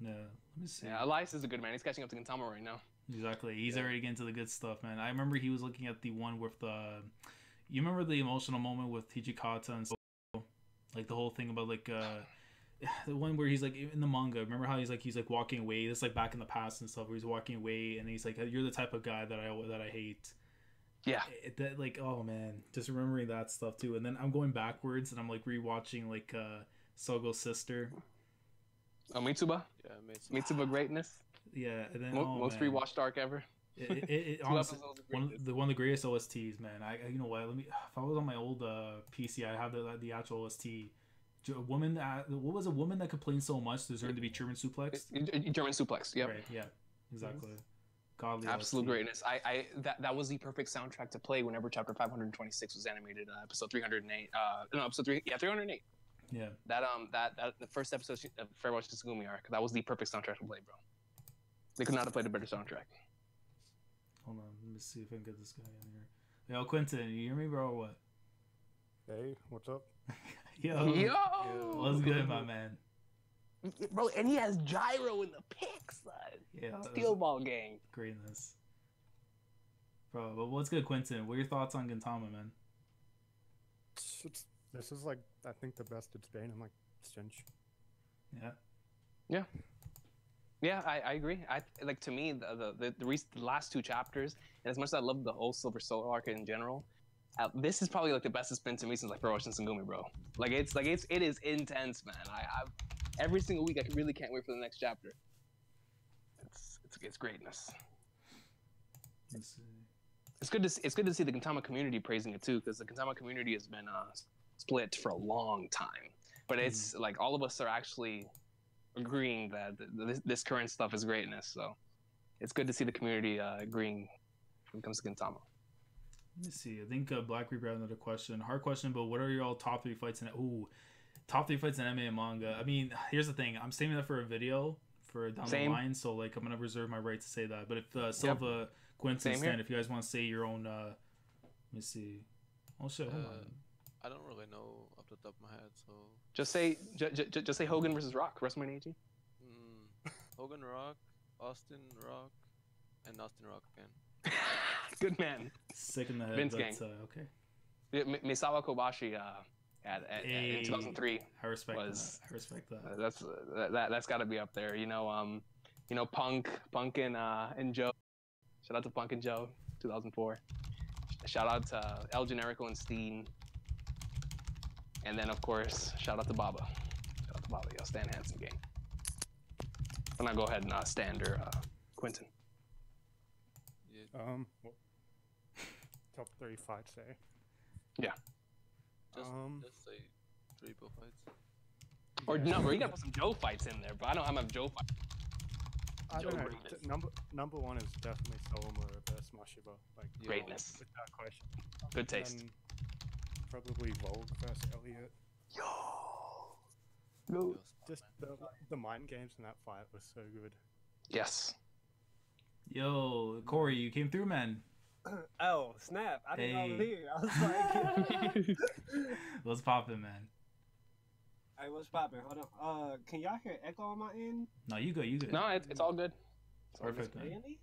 Yeah, let me see. Yeah, Elias is a good man. He's catching up to Gintama right now. Exactly. He's already getting to the good stuff, man. I remember he was looking at the one with the... You remember the emotional moment with Hijikata and so, like the whole thing about like the one where he's like in the manga. Remember how he's like walking away? This like back in the past and stuff where he's walking away and he's like, "You're the type of guy that I hate." Yeah. That like, oh man, just remembering that stuff too. And then I'm going backwards and I'm like rewatching like Sogo's sister. Oh, Mitsuba. Yeah, Mitsuba greatness. Yeah, and then most rewatched arc ever. It honestly, one of the greatest OSTs, man. You know what? If I was on my old PC, I have the actual OST. What was a woman that complained so much deserved to be German suplex? German suplex. Yep. Right. Yeah. Exactly. Godly. Absolute OST. Greatness. That was the perfect soundtrack to play whenever chapter 526 was animated. Episode 308. Episode 3. Yeah, 308. Yeah. That the first episode of Farewell Shitsugumi arc. That was the perfect soundtrack to play, bro. They could not have played a better soundtrack. Hold on, let me see if I can get this guy in here. Yo, Quentin, you hear me, bro, or what? Hey, what's up? Yo, what's good, my man? Bro, and he has Gyro in the pics, son. Yeah, Steel Ball gang. Greatness. Bro, but what's good, Quentin? What are your thoughts on Gintama, man? This is like, I think, the best it's been in like since. Yeah. Yeah, I agree. Like, to me, the last two chapters, and as much as I love the whole Silver Soul arc in general, this is probably like the best it's been to me since like Furoshi Shinsengumi, bro. It is intense, man. I every single week I really can't wait for the next chapter. It's greatness. It's good to see the Gintama community praising it too, because the Gintama community has been split for a long time. But it's like all of us are actually agreeing that this current stuff is greatness. So it's good to see the community agreeing when it comes to Gintama. Let me see. I think Black Reaper had another question. Hard question, but what are your all top 3 fights in it? Ooh, top 3 fights in anime and manga. I mean, here's the thing. I'm saving that for a video for down the line, so like I'm gonna reserve my right to say that. But if Silva, Quentin, Stan, if you guys want to say your own, let me see. Oh shit, hold on. I don't really know off the top of my head, so just say Hogan versus Rock, WrestleMania 18. Hogan Rock, Austin Rock, and Austin Rock again. Good man. Sick in the head. Vince gang. Okay. Misawa Kobashi in 2003. I respect that. That's got to be up there. Punk and Joe. Shout out to Punk and Joe, 2004. Shout out to El Generico and Steen. And then, of course, shout out to Baba. Shout out to Baba, yo, Stan Hansen gang. And I'll go ahead and stand or Quentin. Yeah. Top 3 fights, eh? Yeah. Just say 3 Bill fights. Or no, bro, you gotta put some Joe fights in there, but I don't have Joe fights. I don't know. Number 1 is definitely Solomon versus Mashiba. Like, greatness. Without question. Good taste. And probably Vogue versus Elliot. No. Just the mind games in that fight was so good. Yes. Yo, Corey, you came through, man. Oh, snap. I didn't know I was here. I was like... What's poppin', man? Hey, what's poppin'? Hold on. Can y'all hear echo on my end? No, you good. No, it's all good. Perfect, man. Really?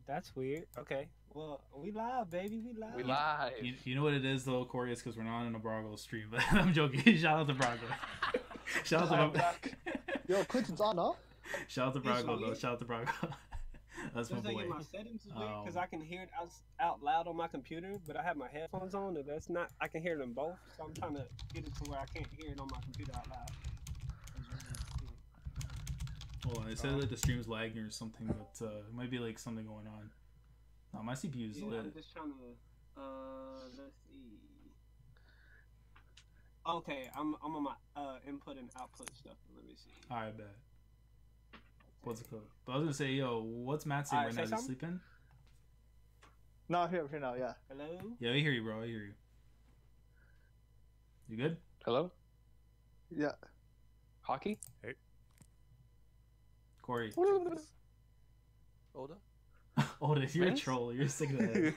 That's weird. Okay. Well, we live, baby. We live. We live. You know what it is, though, Corey? It's because we're not in a Brago stream. But I'm joking. Shout out to Brago. Shout out to back. Yo, Quentin's on, huh? Shout out to Brago, though. Shout out to Brago. That's my boy. My settings is weird because I can hear it out loud on my computer, but I have my headphones on, and that's not. I can hear them both, so I'm trying to get it to where I can't hear it on my computer out loud. Hold on, it said like the stream's lagging or something, but it might be like something going on. No, my CPU is lit. I'm just trying to. Let's see. Okay, I'm on my input and output stuff. Let me see. Alright, bet. What's it called? But I was gonna say, yo, what's Matt saying right now? Is he sleeping? No, I'm here now, yeah. Hello? Yeah, I hear you, bro. I hear you. You good? Hello? Yeah. Hockey? Hey. Corey. Oda? Oda, you're Vince? a troll. You're sick of that.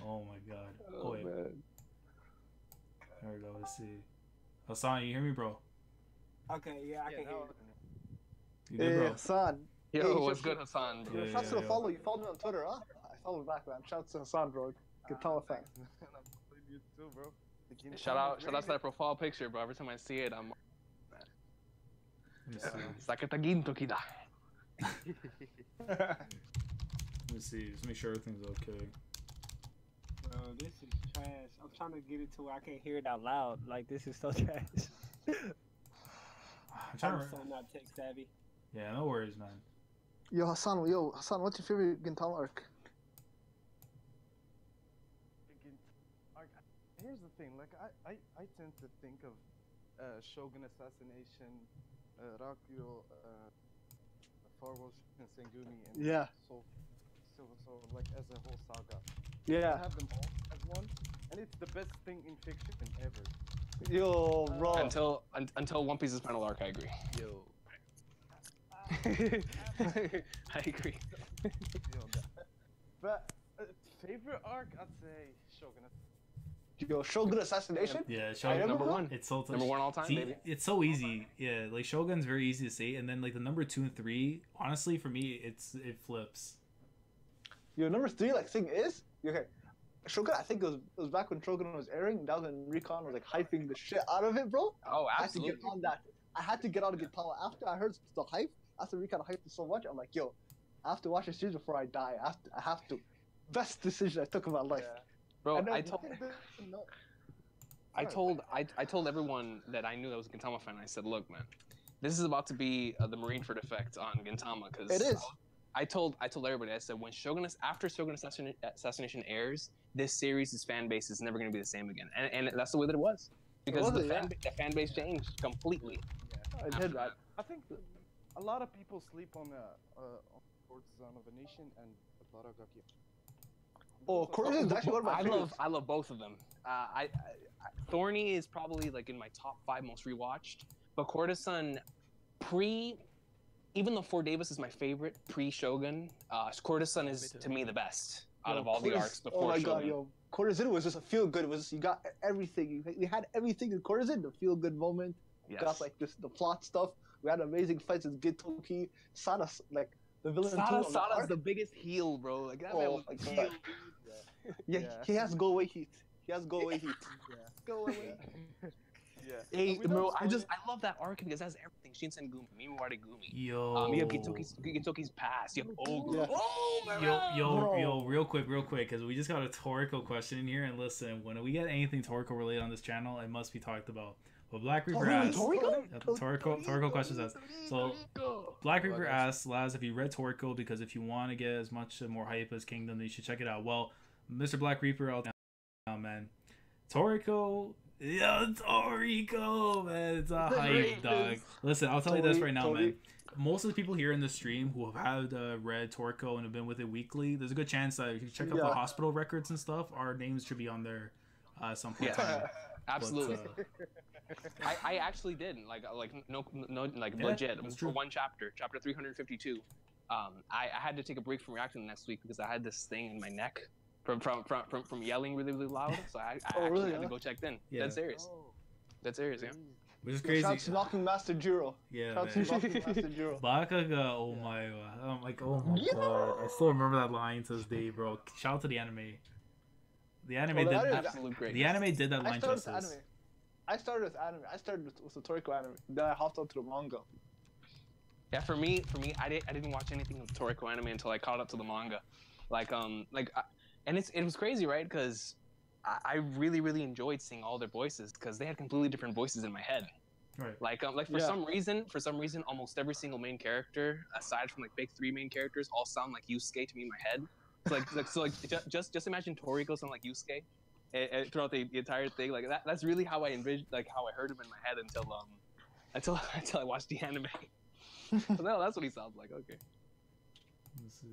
Oh my god. Oh, wait. Man. There we go. Let's see. Hassan, you hear me, bro? Okay, yeah, I can hear you. You good, bro? Hassan. Yo, Hey, what's good, Hassan, bro? Yeah, Shouts to yeah. the follow. You followed me on Twitter, huh? I followed back, man. Shouts to Hassan, bro. Gintama fan. You too, bro. Shout out to that profile picture, bro. Every time I see it, I'm. Let me see. Sakatagin Tokida. Let me see. Just make sure everything's okay. Bro, this is trash. I'm trying to get it to where I can't hear it out loud. Like, this is so trash. I'm trying to. so not tech savvy. Yeah, no worries, man. Yo, Hassan, what's your favorite Gintama arc? Here's the thing, like I tend to think of Shogun Assassination, Rakuyo, Farwell Shinsengumi, and Yeah. Silver Soul, like as a whole saga. Yeah. I have them all as one, and it's the best thing in fiction ever. Yo, bro. Until One Piece's final arc, I agree. Yo. I agree. But favorite arc, I'd say Shogun. Yo, Shogun Assassination? Yeah, Shogun Number one. It's so Number one all time, See, baby. it's so easy. Yeah, like Shogun's very easy to say, and then like the number 2 and 3. Honestly, for me, it flips. Your number 3, like, thing is, okay, Shogun, I think it was back when Shogun was airing. That was when Recon was like hyping the shit out of it, bro. Oh, I had to absolutely. get on that. I had to get on Gintama after I heard the hype. After Recon hyped it so much, I'm like, yo, I have to watch the series before I die. I have to. Best decision I took in my life. Yeah. Bro, And then- I told everyone that I knew that was a Gintama fan. I said, look, man, this is about to be the Marineford effect on Gintama, because It is. I told everybody. I said, when after Shogun Assassination airs, this series' fan base is never going to be the same again, and that's the way that it was, because Was the it? fan, fan base changed completely. I after did that. that. I think a lot of people sleep on Courtesan of a Nation and Baragaki. Oh, Courtesan is actually one of my favorites. I love both of them. Thorny is probably like in my top 5 most rewatched, but Courtesan even though Fort Davis is my favorite pre-Shogun, Courtesan is to me the best out of all the arcs before Oh my Shogun. god, yo, Courtesan was just a feel good. It was just, you got everything. You had everything in Courtesan. The feel good moment. Yes. Got like the plot stuff. We had amazing fights with Gintoki. Sada, like the villain too. Sada's the biggest heel, bro. Like that man Oh was my a God. heel. Yeah, Yeah. he has go away heat. He has go away heat. Yeah. Go away. Yeah. Hey, We bro, don't I love that arc because it has everything. Shinsengumi, Mimiwari Gumi. Yo. You have Gintoki's past. You have Ogre. Yeah. Oh my Yo, real quick, because we just got a Toriko question in here, and listen, when we get anything Toriko related on this channel, it must be talked about. But Black Reaper asks, Toriko questions us. So Black Reaper asks, Laz, if you read Toriko, because if you want to get as much more hype as Kingdom, then you should check it out. Well, Mr. Black Reaper, man, Toriko. Yeah, Toriko, man, it's a hype, dog. Listen, I'll tell you this right now, man. Most of the people here in the stream who have had read Toriko and have been with it weekly, there's a good chance that if you check out the hospital records and stuff, our names should be on there some point in time. Absolutely. But, I actually did legit. It was for one chapter 352. I had to take a break from reacting next week because I had this thing in my neck from yelling really loud. So I actually had to go check in. Yeah. Dead serious. Dead serious, yeah. which is crazy. Shouts to Knocking Master Jiro. Yeah, Shouts man. to Knocking Master Jiro. Bakaga, oh my god. I'm like, oh my god. I still remember that line to this day, bro. Shout out to the anime. The anime did Absolute great. the anime did that I line started with justice. anime. I started with the Toriko anime. Then I hopped onto the manga. Yeah, for me, I didn't watch anything of Toriko anime until I caught up to the manga, and it was crazy, right? Because I really enjoyed seeing all their voices because they had completely different voices in my head. Right. For some reason, almost every single main character, aside from like big 3 main characters, all sound like Yusuke to me in my head. So just imagine Toriko sound like Yusuke throughout the entire thing. Like that's really how I envisioned, like how I heard him in my head until I watched the anime. So no, that's what he sounds like. Okay. Let's see.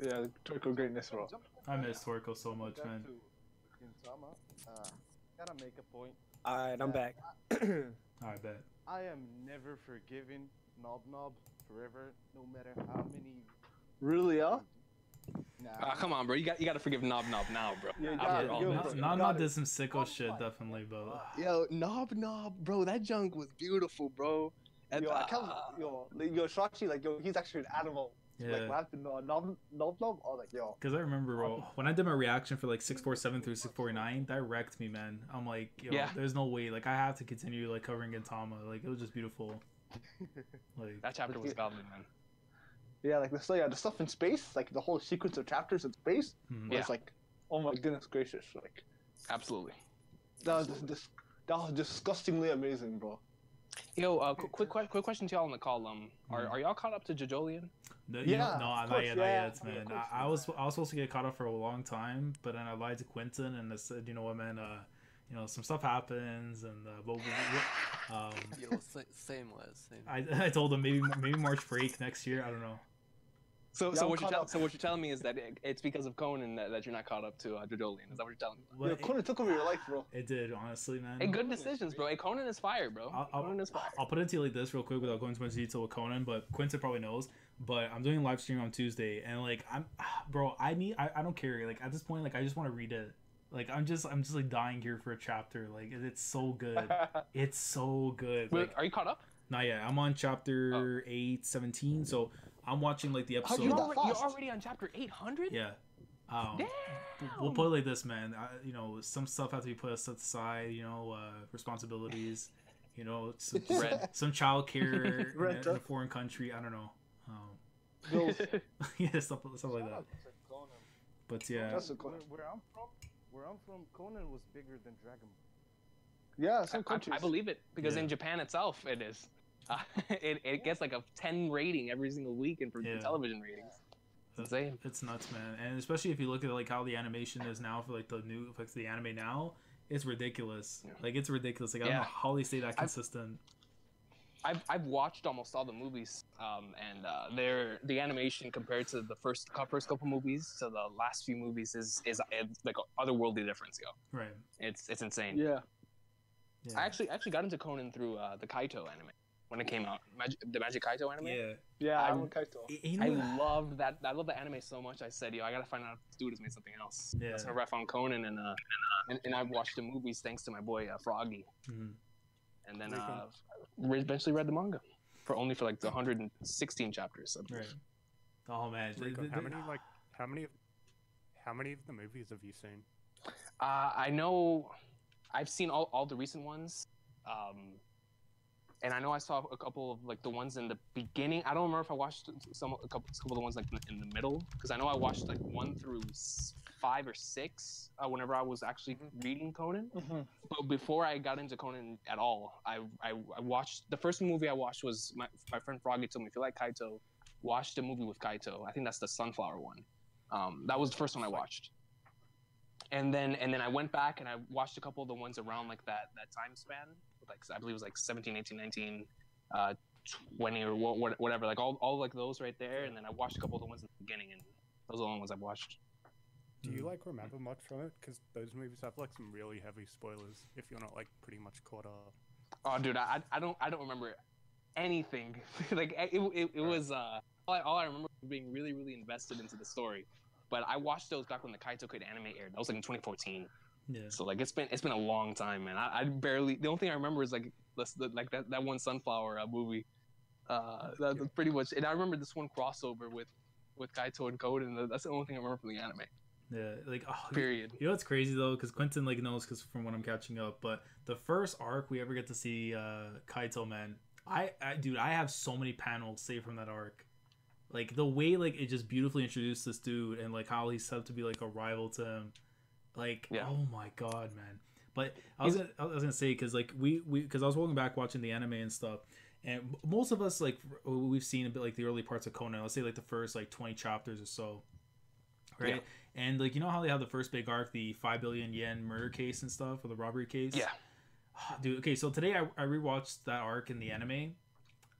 Yeah, Toriko greatness, bro. I miss Toriko so much, man. Gintama, gotta make a point. Alright, I'm back. I bet. I am never forgiving Nob forever, no matter how many. Really, yeah? Nah. Come on, bro. You got to forgive Nob now, bro. Yeah, After all yo, this. bro. Nana did some sicko shit, definitely, but Yo, Nob, bro. That junk was beautiful, bro. And, Yo, I can't, yo, Shachi, like, yo, he's actually an animal. yeah. Like, when I have to know Nob, I was like, yo. Because I remember, bro, when I did my reaction for like 647 through 649, that wrecked me, man. I'm like, yo, Yeah. there's no way. Like, I have to continue like covering Gintama. Like, it was just beautiful. Like, that chapter was godly, man. Yeah, like, the stuff in space, like, the whole sequence of chapters in space, mhm. was like, oh my goodness gracious. Like, Absolutely. that was disgustingly amazing, bro. Yo, quick question to y'all on the call. Are y'all caught up to JoJolian? No, Yeah, no, of not course, yet, yeah, not yet, man. of course. I was supposed to get caught up for a long time, but then I lied to Quentin and I said, you know what, man, some stuff happens, and Same was. I told him maybe March break next year. I don't know. So Yeah, I'm what caught up. you're telling me is that it's because of Conan that you're not caught up to JoJolian. Is that what you're telling me? But Yo, Conan took over your life, bro. it did, honestly, man. Hey, good decisions, bro. Hey, Conan is fire, bro. Conan is fire. I'll put it to you like this real quick without going too much detail with Conan, but Quentin probably knows. But I'm doing a live stream on Tuesday, and like I don't care. Like at this point, like I just want to read it. Like I'm just like dying here for a chapter. Like it's so good. It's so good. Wait, Like are you caught up? not yet. I'm on chapter 817. So I'm watching like the How'd episode. you that You're fast? already on chapter 800. Yeah. Damn. We'll put it like this, man. You know, some stuff has to be put aside. You know, responsibilities. You know, some child care in a foreign country. I don't know. Yeah, stuff like that. But yeah, where I'm from, Conan was bigger than Dragon Ball. Yeah, some countries. I believe it because Yeah. in Japan itself, it is. It gets like a 10 rating every single week in for television ratings. It's insane. It's nuts, man. And especially if you look at like how the animation is now for like the new like the anime now, it's ridiculous. Yeah. Like it's ridiculous. Like I don't know how they stay that consistent. I've watched almost all the movies, and the animation compared to the first couple movies to the last few movies is like an otherworldly difference, yo. Right. It's insane. Yeah. Yeah. I actually got into Conan through the Kaito anime when it came out. The Magic Kaito anime. Yeah. Yeah, I'm Kaito. You know, I loved that. I love the anime so much. I said, yo, I gotta find out if this dude has made something else. Yeah. That's whenever I found Conan, and I watched the movies thanks to my boy Froggy. Mhm. And then eventually read the manga for like 116 chapters. Right. Oh man. Rico, how many of the movies have you seen? I know I've seen all the recent ones. And I know I saw a couple of like the ones in the beginning. I don't remember if I watched a couple of the ones like in the middle, because I know I watched like 1 through 5 or 6 whenever I was actually reading Conan. Mm-hmm. But before I got into Conan at all, I watched the first movie I watched was my friend Froggy told me, if you like Kaito, watch the movie with Kaito. I think that's the Sunflower one. That was the first one I watched. And then I went back and I watched a couple of the ones around like that time span. Like I believe it was like 17, 18, 19, 20 or whatever. Like all like those right there. And then I watched a couple of the ones in the beginning, and those are the only ones I've watched. Do you like remember much from it? Because those movies have like some really heavy spoilers if you're not like pretty much caught up. Oh, dude, I don't remember anything. Like it was all I remember was being really, really invested into the story. But I watched those back when the Kaito Kid anime aired. That was like in 2014. Yeah. So like it's been a long time, man. I barely, the only thing I remember is like that one Sunflower movie. That's pretty much. And I remember this one crossover with Kaito and Conan. That's the only thing I remember from the anime. Yeah, like period. You know what's crazy though, because Quentin like knows, because from when I'm catching up. But the first arc we ever get to see Kaito, man, I have so many panels saved from that arc. Like the way like it just beautifully introduced this dude, and like how he's set up to be like a rival to him. Like oh my god, man. But I was gonna say, because like we because I was rolling back watching the anime and stuff, and most of us like we've seen a bit like the early parts of Conan. Let's say like the first like 20 chapters or so, right? Yeah. And like you know how they have the first big arc, the 5 billion yen murder case and stuff, or the robbery case. Yeah, dude. Okay, so today I rewatched that arc in the anime,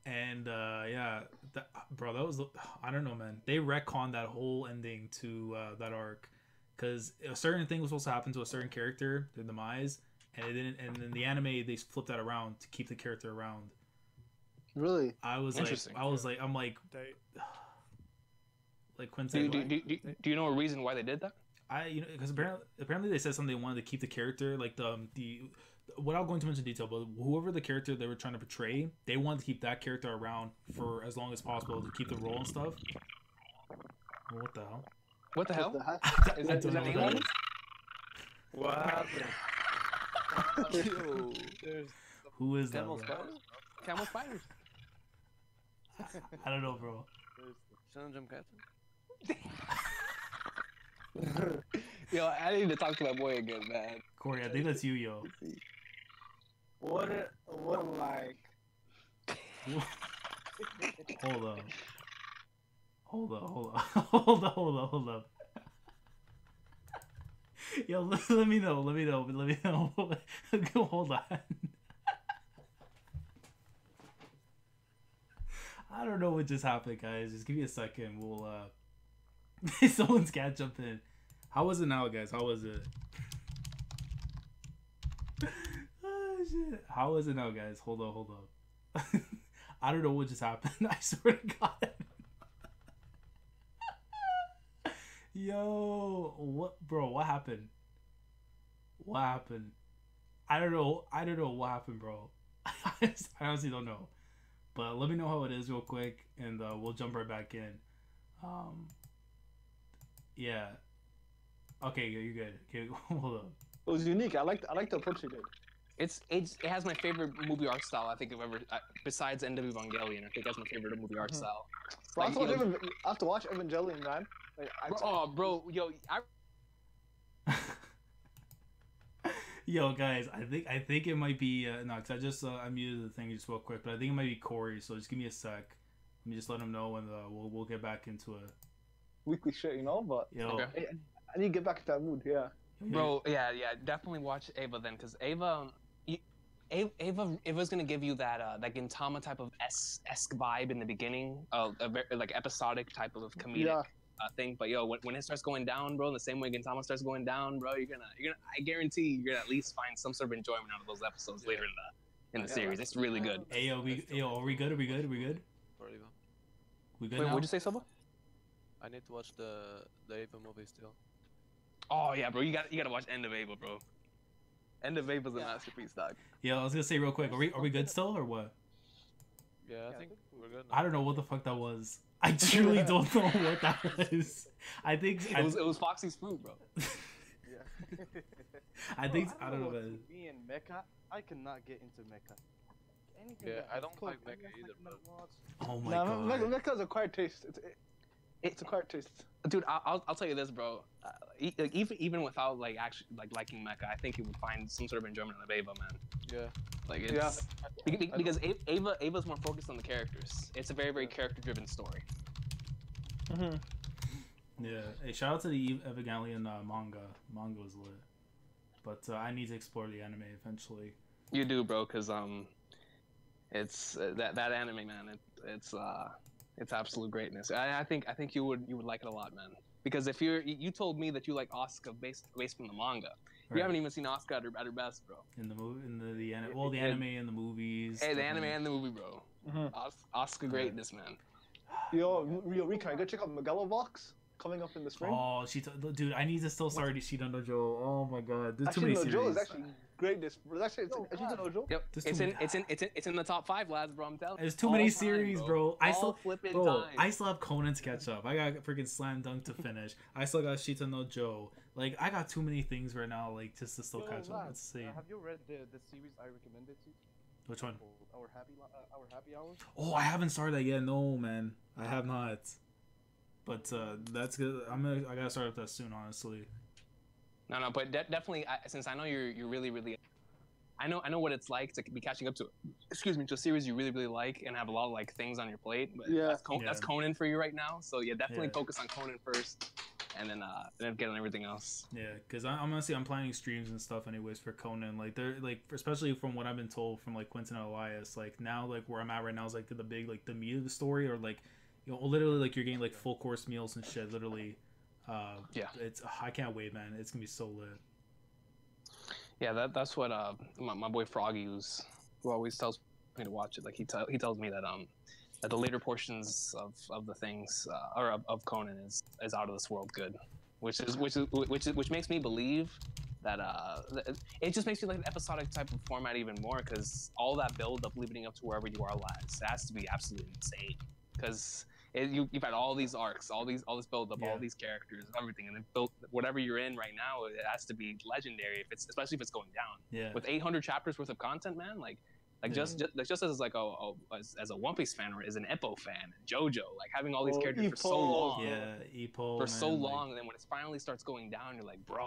and bro, that was, I don't know, man. They retconned that whole ending to that arc. Because a certain thing was supposed to happen to a certain character, their demise, and it didn't. And in the anime, they flipped that around to keep the character around. Really? I was like, like Quincy. Do you know a reason why they did that? Because apparently they said something, they wanted to keep the character, like the without going too much in detail, but whoever the character they were trying to portray, they wanted to keep that character around for as long as possible to keep the role and stuff. Well, what the hell? What the hell? Is that aliens? What? Who is that? Camel spiders. I don't know, bro. Shonen Jump Draft. Yo, I need to talk to my boy again, man. Corey, I think that's you, yo. What like? Hold up. Yo, let me know. Hold on. I don't know what just happened, guys. Just give me a second. We'll someone's cat jump in. How was it now, guys? How was it? Oh shit. How is it now, guys? Hold up. I don't know what just happened. I swear to God. Yo, what happened? I don't know what happened, bro. I honestly don't know. But let me know how it is real quick, and we'll jump right back in. Yeah. Okay, you're good. Okay, hold up. It was unique. I like the approach you did. It has my favorite movie art style I think I've ever besides End of Evangelion. I think that's my favorite movie art style. Bro, Like, I have to watch Evangelion, man. Like, bro, yo, Yo, guys, I think it might be no, because I just I muted the thing just real quick, but I think it might be Corey. So just give me a sec. Let me just let him know, and we'll get back into it. weekly shit, you know. But Yo, Okay. I need to get back to that mood. Yeah. bro, yeah, definitely watch Ava then, because Ava's gonna give you that Gintama type of esque vibe in the beginning, a very like episodic type of comedic thing. But yo, when it starts going down, bro, in the same way Gintama starts going down, bro, you're gonna I guarantee you're gonna at least find some sort of enjoyment out of those episodes later in the series. It's really good. Hey, are we good? Are we good? Sorry, man. We good Wait, now? what'd you say, Soba? I need to watch the Ava movie still. Oh yeah, bro, you gotta watch End of Ava, bro. End of Ava's a masterpiece, dog. Yeah, I was gonna say real quick. Are we good still or what? Yeah, I think we're good now. I don't know what the fuck that was. I truly don't know what that was. I think It was Foxy's fruit, bro. Yeah. I don't know. What Man. me and mecha, I cannot get into mecha. Anything Yeah, that I has don't code, like I mecha just either, not bro. watch. Oh my Nah, god. Mecha's acquired taste. It's acquired taste. Dude, I'll tell you this, bro. Even without like actually like liking mecha, I think you would find some sort of enjoyment out of Ava, man. Yeah. Like it's because Ava's more focused on the characters. It's a very character-driven story. Mm-hmm. Yeah. Hey, shout out to the Evangelion manga. Manga was lit. But I need to explore the anime eventually. You do, bro, because it's that anime, man. It's absolute greatness. I think you would like it a lot, man. Because if you told me that you like Asuka based from the manga, you haven't even seen Asuka at her best, bro. In the movie, the anime and the movies. Hey, the anime and the movie, bro. Asuka greatness, man. Yo, Rika, go check out Megalovox coming up in the spring. Oh, dude, I need to still start Ishida no Joe. Oh my god, there's too Actually, many no, Joe series. is actually great. It's Ishida no Joe. Yep, There's it's too in many- it's in the top 5, lads, bro. I'm telling you. There's too All many time, series, bro. I still have Conan to catch up. I got freaking Slam Dunk to finish. I still got Shita no Joe. Like, I got too many things right now, like, just to still catch up. Let's see. Have you read the series I recommended to you? Which one? Our happy hour. Oh, I haven't started that yet. No, man, I have not. But that's good. I gotta start up that soon, honestly. No, but definitely, since I know you're really, I know what it's like to be catching up to a series you really like and have a lot of like things on your plate. But Yeah. that's Conan for you right now. So yeah, definitely Yeah. focus on Conan first, and then get on everything else. Yeah, because I'm honestly I'm planning streams and stuff anyways for Conan. Like they're like, especially from what I've been told from like Quentin and Elias. Like now, like where I'm at right now is like the big like the meat of the story, or like literally like you're getting like full course meals and shit. Literally, Yeah. It's I can't wait, man. It's gonna be so lit. Yeah, that's what my boy Froggy, who always tells me to watch it. Like he tells me that that the later portions of the things or of Conan is out of this world good, which makes me believe that it just makes me like an episodic type of format even more, because all that build up leading up to wherever you are lies, it has to be absolutely insane, because you've had all these arcs, all this build up, all these characters, everything, and then built whatever you're in right now. It has to be legendary, especially if it's going down. Yeah. With 800 chapters worth of content, man, just as like as a One Piece fan or as an Ippo fan, JoJo, like having all these characters for so long, Ippo for so long, and then when it finally starts going down, you're like, bro,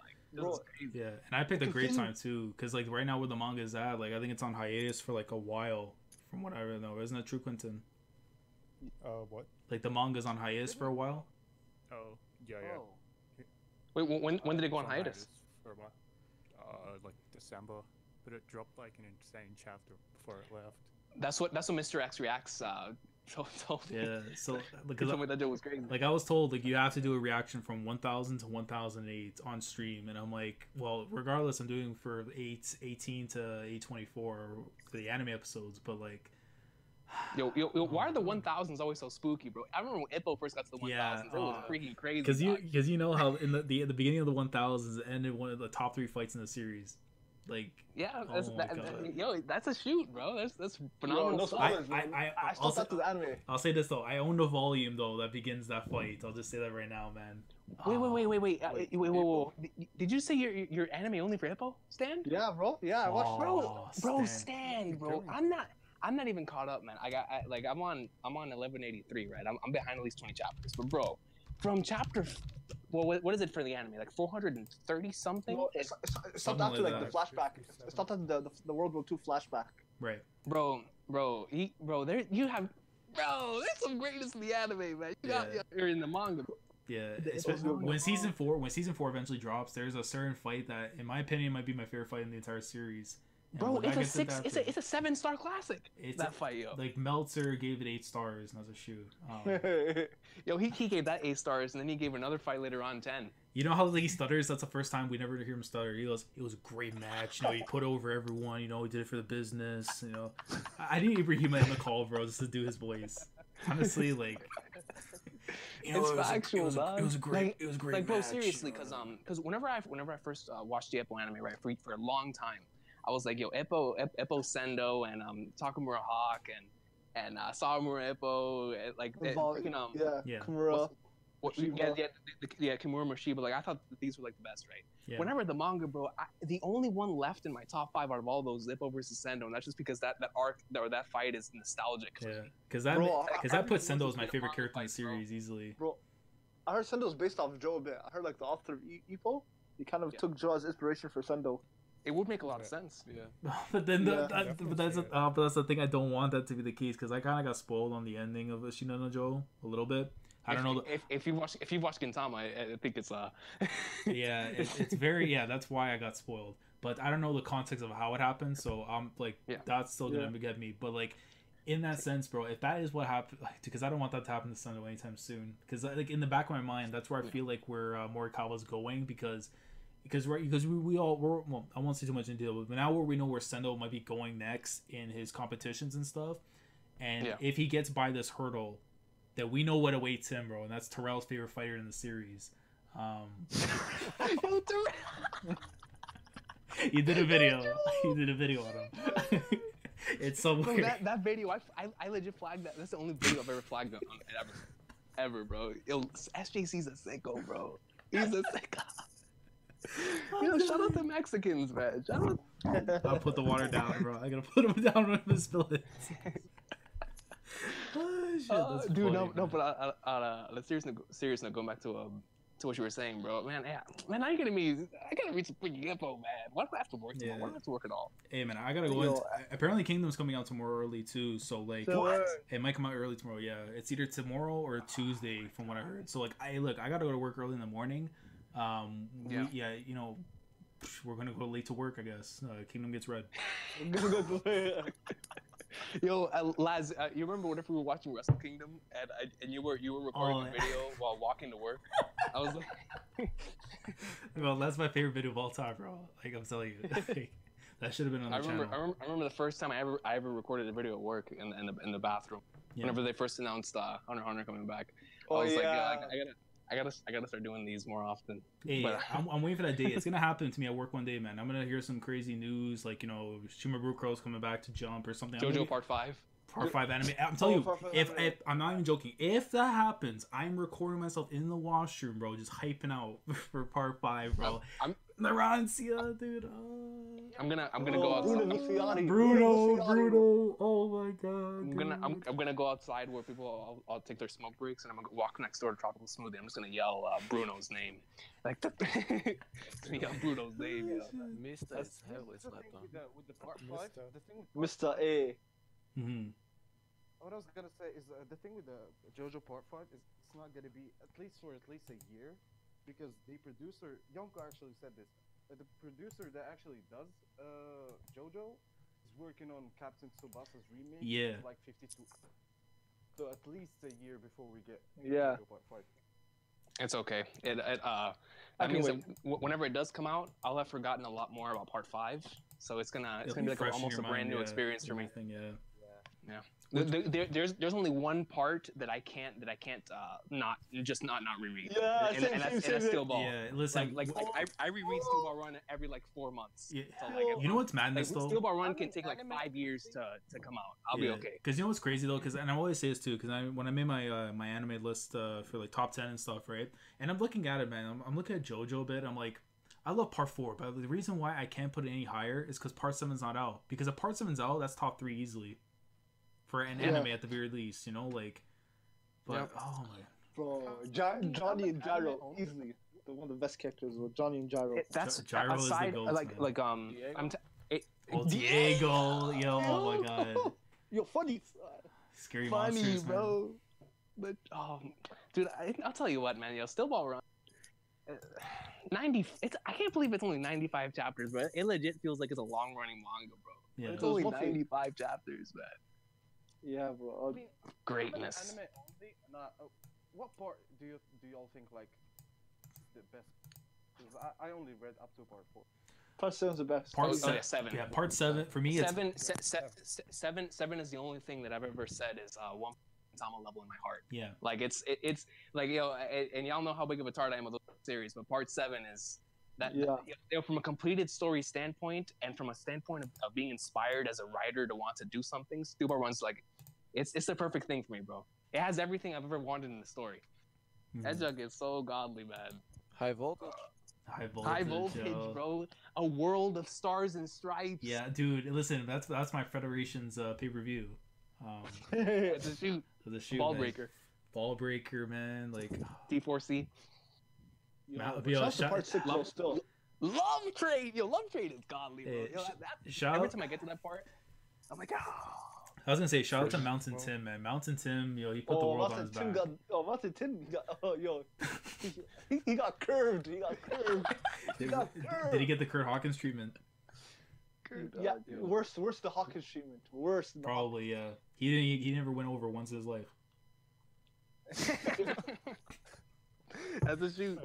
like this is crazy. Yeah, and I picked a great time too, because like right now where the manga is at, like I think it's on hiatus for like a while, from what I know. Isn't that true, Quentin? What? Like the manga's on hiatus for a while. Oh, yeah. Wait, when did it go on hiatus? For a while. Like December, but it dropped like an insane chapter before it left. That's what Mr. X Reacts told me. Yeah, so He told me that was crazy. like I was told like you have to do a reaction from 1000 to 1008 on stream, and I'm like, well, regardless, I'm doing for 18 to 824 for the anime episodes, but like. Yo, why are the 1000s always so spooky, bro? I remember when Ippo first got to the 1000s, it was freaking crazy. Because you know how in the beginning of the 1000s it ended one of the top 3 fights in the series. Like, Yeah, oh my God. yo, that's a shoot, bro. That's phenomenal. no stuff. spoilers, man. I still thought to the anime. I'll say this though. I own the volume though that begins that fight. I'll just say that right now, man. Wait. Did you say your anime only for Ippo? Stan? Yeah, bro. Yeah, I watched. Stan, bro. I'm not even caught up, man. I'm on 1183, right? I'm behind at least 20 chapters. But bro, from chapter, what is it for the anime? Like 430 something? No, it's not after like the flashback. It's not after the World War II flashback. Right. Bro, there you have, bro. There's some greatness in the anime, man. You're in the manga. Yeah, when season 4 eventually drops, there's a certain fight that, in my opinion, might be my favorite fight in the entire series. And bro, it's a 7-star classic. That fight, yo. Like Meltzer gave it 8 stars, and I was a shoot. Yo, he gave that 8 stars, and then he gave another fight later on 10. You know how like he stutters? That's the first time we never hear him stutter. He goes, "It was a great match. You know, he put over everyone. You know, he did it for the business. You know, I didn't even hear him in the call, bro, just to do his voice. Honestly, like." You know, it's factual, dog. It was great. It was great. Like, bro, match. seriously, because whenever I first watched the Ippo anime, right, for a long time, I was like, yo, Ippo Sendo and Takamura Hawk and Sawamura Ippo, like Kimura. Kimura Moshiba. Like, I thought these were like the best, right? Yeah. Whenever the manga, bro, the only one left in my top 5 out of all those, Ippo versus Sendo, and that's just because that arc or that fight is nostalgic. Yeah, because that puts Sendo as my favorite character in the series easily. Bro, I heard Sendo's based off Joe a bit. I heard like the author of Ippo, he kind of took Joe as inspiration for Sendo. It would make a lot of sense. Yeah. But then that's the thing. I don't want that to be the case because I kind of got spoiled on the ending of Ashina no Joe a little bit. I don't know. If you watch Gintama, I think it's yeah, it's very that's why I got spoiled. But I don't know the context of how it happened, so I'm like that's still gonna get me. But like in that sense, bro, if that is what happened, because I don't want that to happen to Sendo anytime soon. Because like in the back of my mind, that's where I feel like where Morikawa's going because we all I won't say too much into it, but now we know where Sendo might be going next in his competitions and stuff, and if he gets by this hurdle, that we know what awaits him, bro, and that's Terrell's favorite fighter in the series. You did a video. You did a video on him. It's somewhere. Bro, that video, I legit flagged that. That's the only video I've ever flagged on ever, bro. Yo, SJC's a sicko, bro. He's a sicko. Yo, shout out to Mexicans, man. Shout out. I'll put the water down, bro. I gotta put him down when I spill it. Oh, shit, dude, no, but on a serious note, going back to what you were saying, bro. Man, man, I gotta reach some freaking Ippo, man. Why do I have to work tomorrow? Why do I have to work at all? Hey, man, I gotta go. Apparently, Kingdom's coming out tomorrow early too. So like, it might come out early tomorrow. Yeah, it's either tomorrow or Tuesday, from what I heard. So like, I gotta go to work early in the morning. You know, we're gonna go late to work, I guess. Kingdom gets read. Yo, Laz, you remember whenever we were watching Wrestle Kingdom and you were recording the video while walking to work? I was like, well, that's my favorite video of all time, bro. Like I'm telling you, that should have been on the channel. I remember the first time I ever recorded a video at work in the bathroom. Yeah. Whenever they first announced Hunter x Hunter coming back, I was like, I gotta start doing these more often. Hey, I'm waiting for that day. It's gonna happen to me at work one day, man. I'm gonna hear some crazy news, like, you know, Shimabukuro's coming back to Jump or something. JoJo Part 5. Part 5 anime. I'm telling you, if I'm not even joking, if that happens, I'm recording myself in the washroom, bro, just hyping out for Part 5, bro. Narancia, dude. I'm gonna go outside. Bruno. Oh my god. I'm gonna go outside where people I'll take their smoke breaks, and I'm gonna walk next door to Tropical Smoothie. I'm just gonna yell Bruno's name, like yell Bruno's name. Mr. is heavily slept on. With the Part 5, the thing with Mr. A. What I was gonna say is the thing with the JoJo Part 5 is it's not gonna be at least a year, because the producer Yonko actually said this. The producer that actually does JoJo is working on Captain Tsubasa's remake. Yeah. Like 52. So at least a year before we get JoJo Part 5. It's okay. That means that whenever it does come out, I'll have forgotten a lot more about Part 5. So it's gonna be like almost a brand new experience for me. Yeah. There's only one part that I can't not reread. Yeah, and that's Steel Ball. Yeah, listen, I reread Steel Ball Run every like 4 months. Yeah. So, like, You know what's madness though? Steel Ball Run can take like 5 years to come out. I'll be okay. Because you know what's crazy though? Because and I always say this too. Because when I made my my anime list for like top 10 and stuff, right? And I'm looking at it, man. I'm looking at JoJo a bit. I'm like, I love part 4, but the reason why I can't put it any higher is because part 7's not out. Because if part 7's out, that's top 3 easily for an anime at the very least. You know, like. But oh my. Bro, Johnny and Gyro easily one of the best characters. With Johnny and Gyro. That's Gyro aside, is the goat, Diego, yo, oh my god. Yo, funny. Scary Funny, monsters, bro. man. But dude, I'll tell you what, man. Yo, Steel Ball Run. 90. I can't believe it's only 95 chapters, but it legit feels like it's a long running manga, bro. Yeah. It's only 95 chapters, man. Yeah, bro. Greatness. Anime only? What part do y'all think like the best? 'Cause I only read up to part 4. Part 7's the best. Part yeah, 7. Yeah, part 7 for me. Seven is the only thing that I've ever said is one Gintama level in my heart. Yeah. Like it's like and y'all know how big of a tart I am with the series, but part 7 is that from a completed story standpoint and from a standpoint of being inspired as a writer to want to do something, Steel Ball Run's like it's the perfect thing for me, bro. It has everything I've ever wanted in the story. That jug is so godly, man. High voltage. High voltage, bro. A world of stars and stripes. Yeah, dude. Listen, that's my Federation's pay-per-view. It's a shoot. The shoot, Ball man. breaker. Ball breaker, man. Like T4C. Part 6 still. Love Trade. Yo, Love Trade is godly, bro. Every time I get to that part, I'm like, I was gonna say, shout out to Mountain Tim, man. Mountain Tim, yo, he put the world on his back. Mountain Tim he got curved. Did he get the Kurt Hawkins treatment? Yeah, worse the Hawkins treatment. Worse. Probably, yeah. He never went over once in his life. That's a shoot.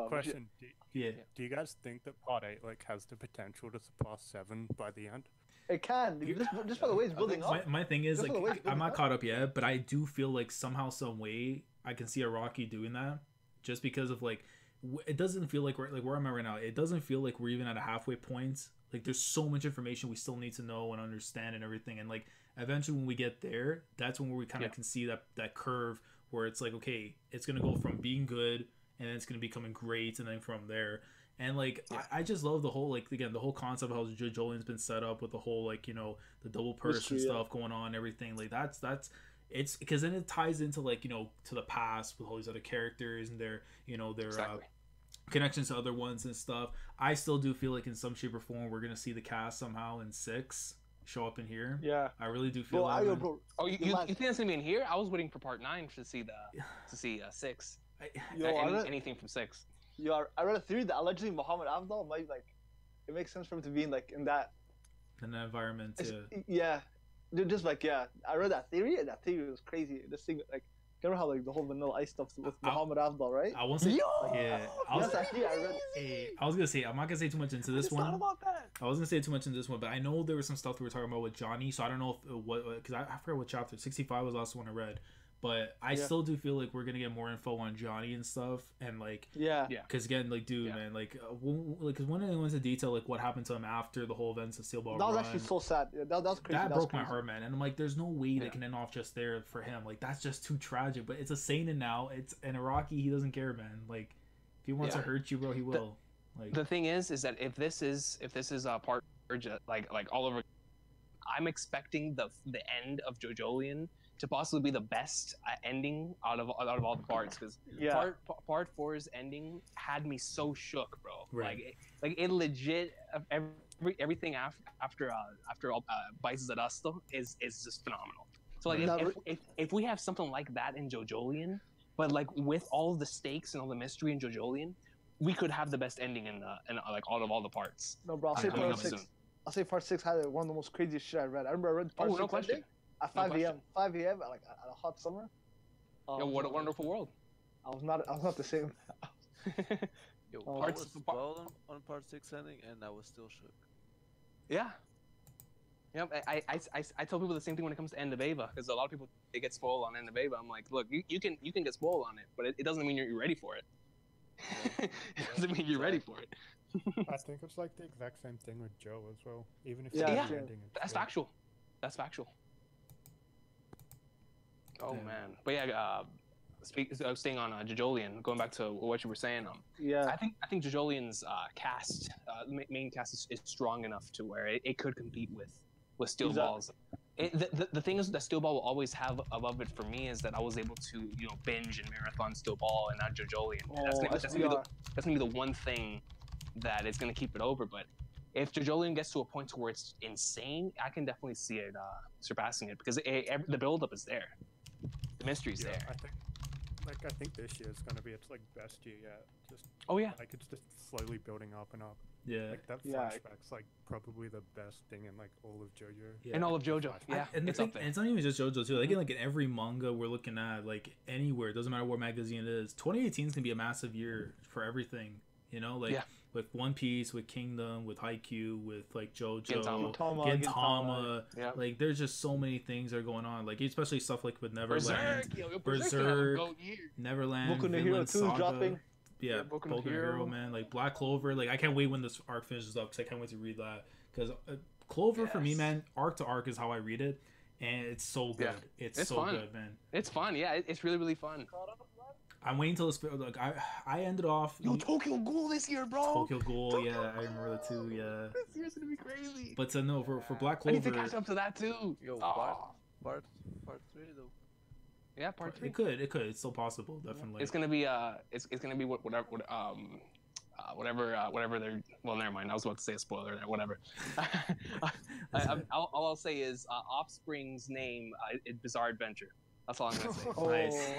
Question. Do you guys think that part 8 like has the potential to surpass 7 by the end? It can. Just by the way it's building up. My thing is, like, I'm not caught up yet, but I do feel like somehow, some way, I can see Araki doing that. Just because of, like, it doesn't feel like where I'm at right now. It doesn't feel like we're even at a halfway point. Like, there's so much information we still need to know and understand and everything. And, like, eventually when we get there, that's when we kind of can see that curve where it's like, okay, it's going to go from being good and then it's going to becoming great, and then from there. And, like, I just love the whole, like, again, the whole concept of how JoJo's been set up with the whole, like, you know, the double purse and stuff going on, everything. Like, that's it's because then it ties into, like, you know, to the past with all these other characters and their, you know, their connections to other ones and stuff. I still do feel like in some shape or form we're going to see the cast somehow in 6 show up in here. Yeah. I really do feel that. Oh, you think that's going to be in here? I was waiting for part 9 to see 6. Anything from 6. I read a theory that allegedly Muhammad Abdul might, like, it makes sense for him to be in, like, in that environment too. Yeah, just like I read that theory, and that theory was crazy. This thing, like, you remember how, like, the whole Vanilla Ice stuff with Muhammad Abdul, right? I won't say. I was gonna say, I'm not gonna say too much into this one. I was gonna say too much into this one, but I know there was some stuff we were talking about with Johnny, so I don't know if because I forgot what chapter 65 was the last one I read. But I still do feel like we're gonna get more info on Johnny and stuff, and like because again, like, dude, man, like, because when I went into detail, like, what happened to him after the whole events of Steel Ball Run, actually so sad. That was crazy. That broke my heart, man. And I'm like, there's no way they can end off just there for him. Like, that's just too tragic. But it's a seinen now. It's an Iraqi. He doesn't care, man. Like, if he wants to hurt you, bro, he will. The thing is that if this is part like all over, I'm expecting the end of JoJolion to possibly be the best ending out of all the parts, because part 4's ending had me so shook, bro. Right. Like it legit, everything after Bice's Arasto is just phenomenal. So like if we have something like that in JoJolion, but like with all the stakes and all the mystery in JoJolion, we could have the best ending in like all the parts. No, bro, I'll say part 6 had one of the most craziest shit I read. I remember I read part 6 no question. At 5 a.m. 5 a.m. like at a hot summer. Yo, what a wonderful world. I was not the same. Yo, I was well on part 6 ending, and I was still shook. Yeah. Yep, I tell people the same thing when it comes to End of Ava, because a lot of people they get spoiled on End of Ava. I'm like, look, you can get spoiled on it, but it doesn't mean you're ready for it. It doesn't mean you're ready for it. I think it's like the exact same thing with Joe as well. Even if Yeah, the yeah. ending, it's That's good. factual. That's factual. Oh Yeah. man, but yeah, staying on Jojolian, going back to what you were saying, Yeah. I think Jojolian's cast, main cast is strong enough to where it could compete with Steel Exactly. Balls. The thing is that Steel Ball will always have above it for me is that I was able to binge and marathon Steel Ball and not Jojolian. That's gonna be the one thing that is gonna keep it over. But if Jojolian gets to a point to where it's insane, I can definitely see it surpassing it because the build-up is there, the mystery's Yeah, there. I think this year is gonna be its like best year yet. Just Oh yeah. like it's just slowly building up and up. Yeah. Like that Yeah. flashback's like probably the best thing in like all of JoJo. Yeah. And all of JoJo, yeah, And it's up there. and it's not even just JoJo too. Like in every manga we're looking at, like anywhere, it doesn't matter what magazine it is. 2018 is gonna be a massive year for everything. Yeah. With One Piece, with Kingdom, with Haikyuu, with like JoJo, Gintama. Yeah. Like there's just so many things that are going on. Like especially stuff like with Neverland, Berserk, goat year. Neverland, Boku no Hero Vinland 2 Saga. dropping. Yeah, Yeah, Boku no Boku no Hero. Hero, man. Like Black Clover. Like I can't wait when this arc finishes up because I can't wait to read that. Because Clover for me, Yes. man, arc to arc is how I read it, and it's so good. Yeah. It's It's so fun. good, man. It's fun, yeah. It's really, really fun. I'm waiting till it's like I ended off. Tokyo Ghoul this year, bro. Tokyo Ghoul, yeah, I remember that too, yeah. This year's gonna be crazy. But no, for Black I need Clover, to catch up to that too. Yo, Oh. part 3 though. Yeah, part 3. it could, it's still possible, definitely. It's gonna be it's gonna be whatever they're. Well, never mind. I was about to say a spoiler there. Whatever. All I'll say is Offspring's name is Bizarre Adventure. That's all I'm gonna say.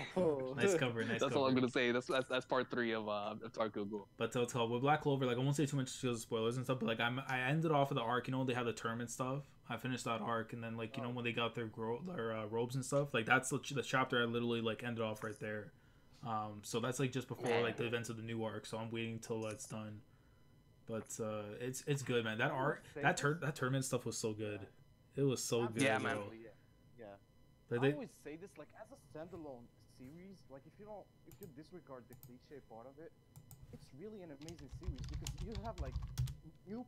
Nice cover, nice That's cover. all I'm gonna say. That's part 3 of Tokyo Ghoul. But to tell with Black Clover, like I won't say too much spoilers and stuff, but like I ended off with the arc. They have the tournament stuff. I finished that arc, and then like when they got their robes and stuff, like that's the chapter I literally like ended off right there. So that's like just before like the events of the new arc. So I'm waiting till that's done. But it's good, man. That arc, that tournament stuff was so good. It was so good. Yeah, man. bro. Yeah. Like, I always say this, like as a standalone series, like if you disregard the cliche part of it, it's really an amazing series because you have like the new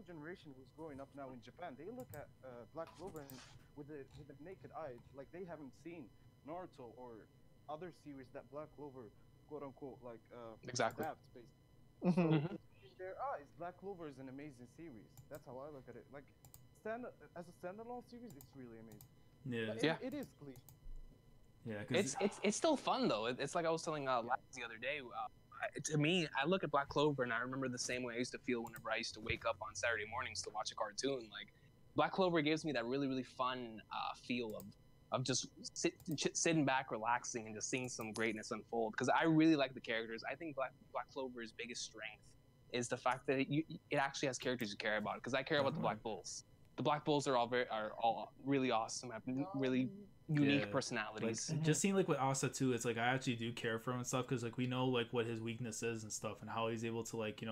generation who's growing up now in Japan. They look at Black Clover and with the naked eye, like they haven't seen Naruto or other series that Black Clover quote unquote like Exactly. adapts basically. Mhm. In their eyes, Black Clover is an amazing series. That's how I look at it. Like as a standalone series, it's really amazing. Yeah, But Yeah. it is cliche. yeah. 'Cause It's still fun though. It's like I was telling Laz the other day. To me, I look at Black Clover and I remember the same way I used to feel whenever I used to wake up on Saturday mornings to watch a cartoon. Like Black Clover gives me that really, really fun feel of just sitting back, relaxing, and just seeing some greatness unfold. Because I really like the characters. I think Black Clover's biggest strength is the fact that it actually has characters you care about. Because I care about the Black Bulls. The Black Bulls are all really awesome. Have really unique Yeah. personalities. Like, just seeing like with Asa too, it's like I actually do care for him and stuff because like we know like what his weakness is and stuff and how he's able to like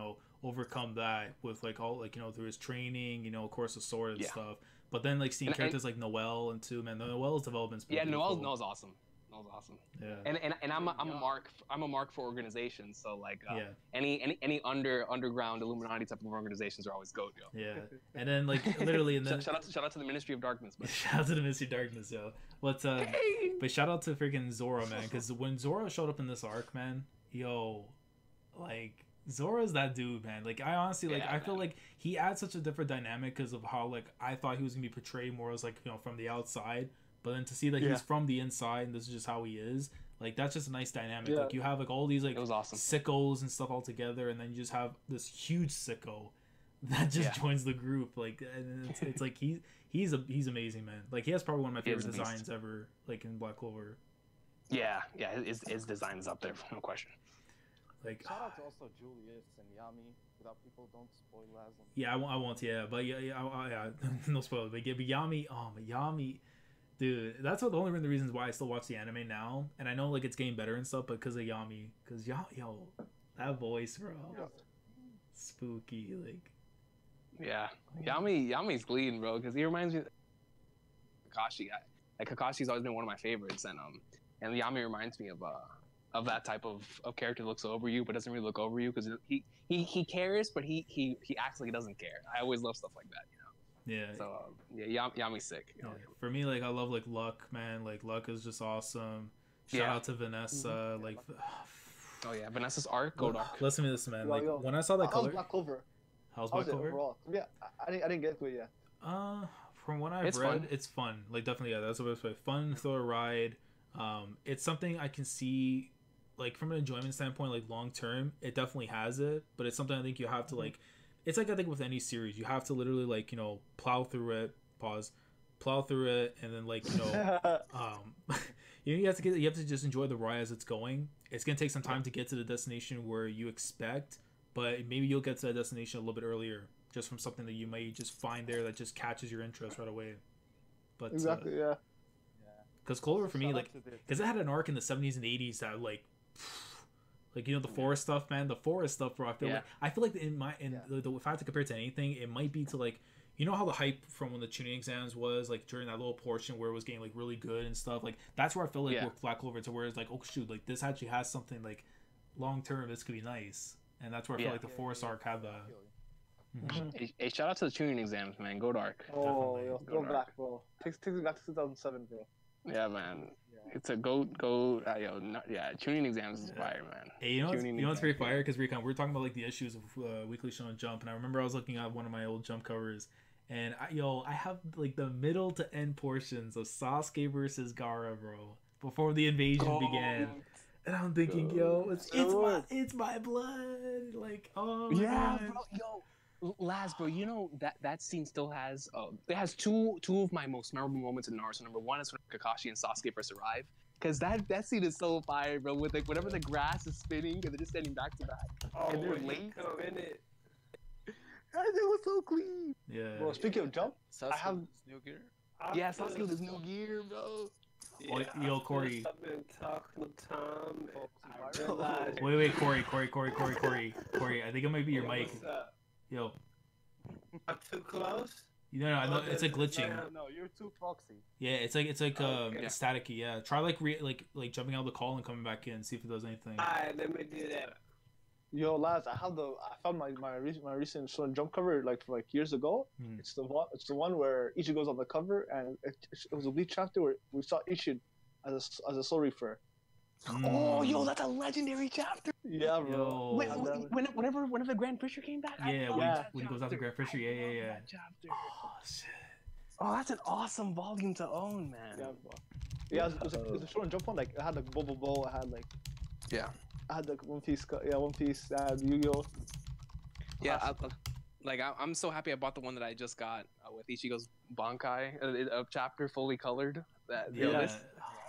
overcome that with like all like through his training, of course the sword and Yeah. stuff. But then like seeing And- characters like Noelle and too, man, Noelle's development's been Yeah, beautiful. Noel's awesome. Noel's awesome. Yeah. And I'm a mark for organizations. So like Yeah. any underground Illuminati type of organizations are always goat, yo. Yeah. And then like literally and then Shout out to the Ministry of Darkness, man. shout out to the Misty Darkness, yo. But shout out to freaking Zoro, man, because when Zoro showed up in this arc, man, yo, like Zoro's that dude, man. Like I honestly like I feel like he adds such a different dynamic because of how like I thought he was gonna be portrayed more as like from the outside, but then to see that he's from the inside and this is just how he is, like that's just a nice dynamic. Yeah. Like you have like all these like It was awesome. sickos and stuff all together, and then you just have this huge sicko that just joins the group. Like and it's like he's amazing, man. Like he has probably one of my He is favorite a beast. designs ever, like in Black Clover. Yeah, his design is up there, no question. Like Shout out to also Julius and Yami. Without people, don't spoil Lazim. yeah, I won't. Yeah, but yeah, no spoiler. But Yami, Yami, dude, that's the only reasons why I still watch the anime now. And I know like it's getting better and stuff, but because of Yami, because yo, that voice, bro, spooky. Like Yeah, Yami's clean, bro, because he reminds me of Kakashi. Like Kakashi's always been one of my favorites, and Yami reminds me of that type of character that looks over you but doesn't really look over you because he cares, but he acts like he doesn't care. I always love stuff like that, you know. Yeah. So Yami's sick. You know? Yeah. For me, like I love like Luck, man. Like Luck is just awesome. Shout out to Vanessa. Like, oh yeah, Vanessa's arc, Gold arc. Listen to this, man. Like when I saw that color, Black Clover. How's Black Clover? Overall? Yeah, I didn't get to it yet. From what I've read, fun. It's fun. Like definitely, yeah, that's the best way. Fun, throw a ride. It's something I can see, like from an enjoyment standpoint, like long term, it definitely has it. But it's something I think you have to like. It's like I think with any series, you have to literally like plow through it. Plow through it, and then like you have to just enjoy the ride as it's going. It's gonna take some time to get to the destination where you expect, but maybe you'll get to that destination a little bit earlier, just from something that you might just find there that just catches your interest right away. But exactly, yeah. Because Clover for me, like, because it had an arc in the 70s and 80s that like the forest stuff, man. The forest stuff, bro. I feel like if I have to compare it to anything, it might be to like. You know how the hype from when the tuning exams was like during that little portion where it was getting like really good and stuff, like that's where I feel like with Black Clover to where it's like, oh shoot, like this actually has something like long term, this could be nice, and that's where I feel like the forest arc had that. Hey, shout out to the tuning exams, man. Go dark. Oh, yo, go back, bro. Takes me back to 2007, bro. Yeah, man. It's a tuning exams is fire, man. Hey, you know what's very fire? Because we're talking about like the issues of Weekly Shonen Jump, and I remember I was looking at one of my old Jump covers, and I have like the middle to end portions of Sasuke versus Gaara, bro, before the invasion began, and I'm thinking, it's my blood, like bro, Laz, bro, you know that scene still has it has two of my most memorable moments in Naruto. Number one is when Kakashi and Sasuke first arrive, because that scene is so fire, bro. With like whenever the grass is spinning and they're just standing back to back, and they're late. It was so clean. Yeah. Bro, speaking of Jump, Sasuke I have new gear. Yeah, Sasuke with his new gear, bro. Yeah, yo, Corey. I've been talking to Tom. I realized. Wait, Corey. I think it might be your mic. What's up? Yo. I'm too close. No, I know it's like glitching. No, you're too foxy. Yeah, it's like staticky. Yeah, try like jumping out of the call and coming back in, see if it does anything. Alright, let me do that. Yo, lads, I found my recent Shonen Jump cover like years ago. It's the one where Ichigo's on the cover, and it was a Bleach chapter where we saw Ichi as a Soul Reaper. Oh, yo, that's a legendary chapter. Yeah, bro. Wait, whenever the Grand Fisher came back. When he goes after Grand Fisher, yeah. Chapter. Oh shit. Oh, that's an awesome volume to own, man. Yeah, bro. Yeah, it was a Shonen Jump one. Like it had like Bobo Bow. I had like One Piece. Yu-Gi-Oh. Yeah, I'm so happy I bought the one that I just got with Ichigo's Bankai, a chapter fully colored.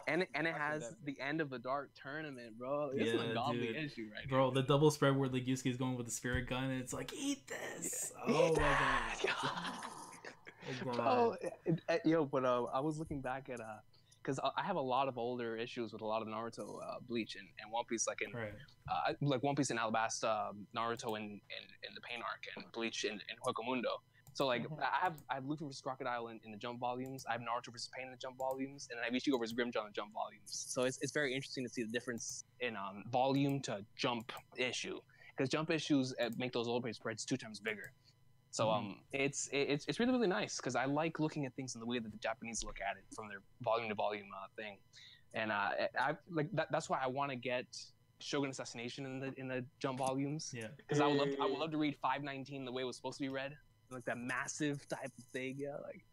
And it has the end of the Dark Tournament, bro. This is a godly issue right bro, the double spread where like Yusuke's going with the spirit gun, and it's like, eat this. Oh my god. But I was looking back at because I have a lot of older issues with a lot of Naruto, Bleach, and One Piece, like like One Piece in Alabasta, Naruto in the Pain arc, and Bleach in Hueco So like I have Luffy vs Crocodile in the Jump volumes. I have Naruto vs Pain in the Jump volumes, and I have Ichigo vs Grimmjow in the Jump volumes. So it's very interesting to see the difference in volume to Jump issue, because Jump issues make those old page spreads 2 times bigger. So it's really, really nice, because I like looking at things in the way that the Japanese look at it from their volume to volume thing, and I like that's why I want to get Shogun Assassination in the Jump volumes. Yeah, because I would love to read 519 the way it was supposed to be read. Like that massive type of thing, like,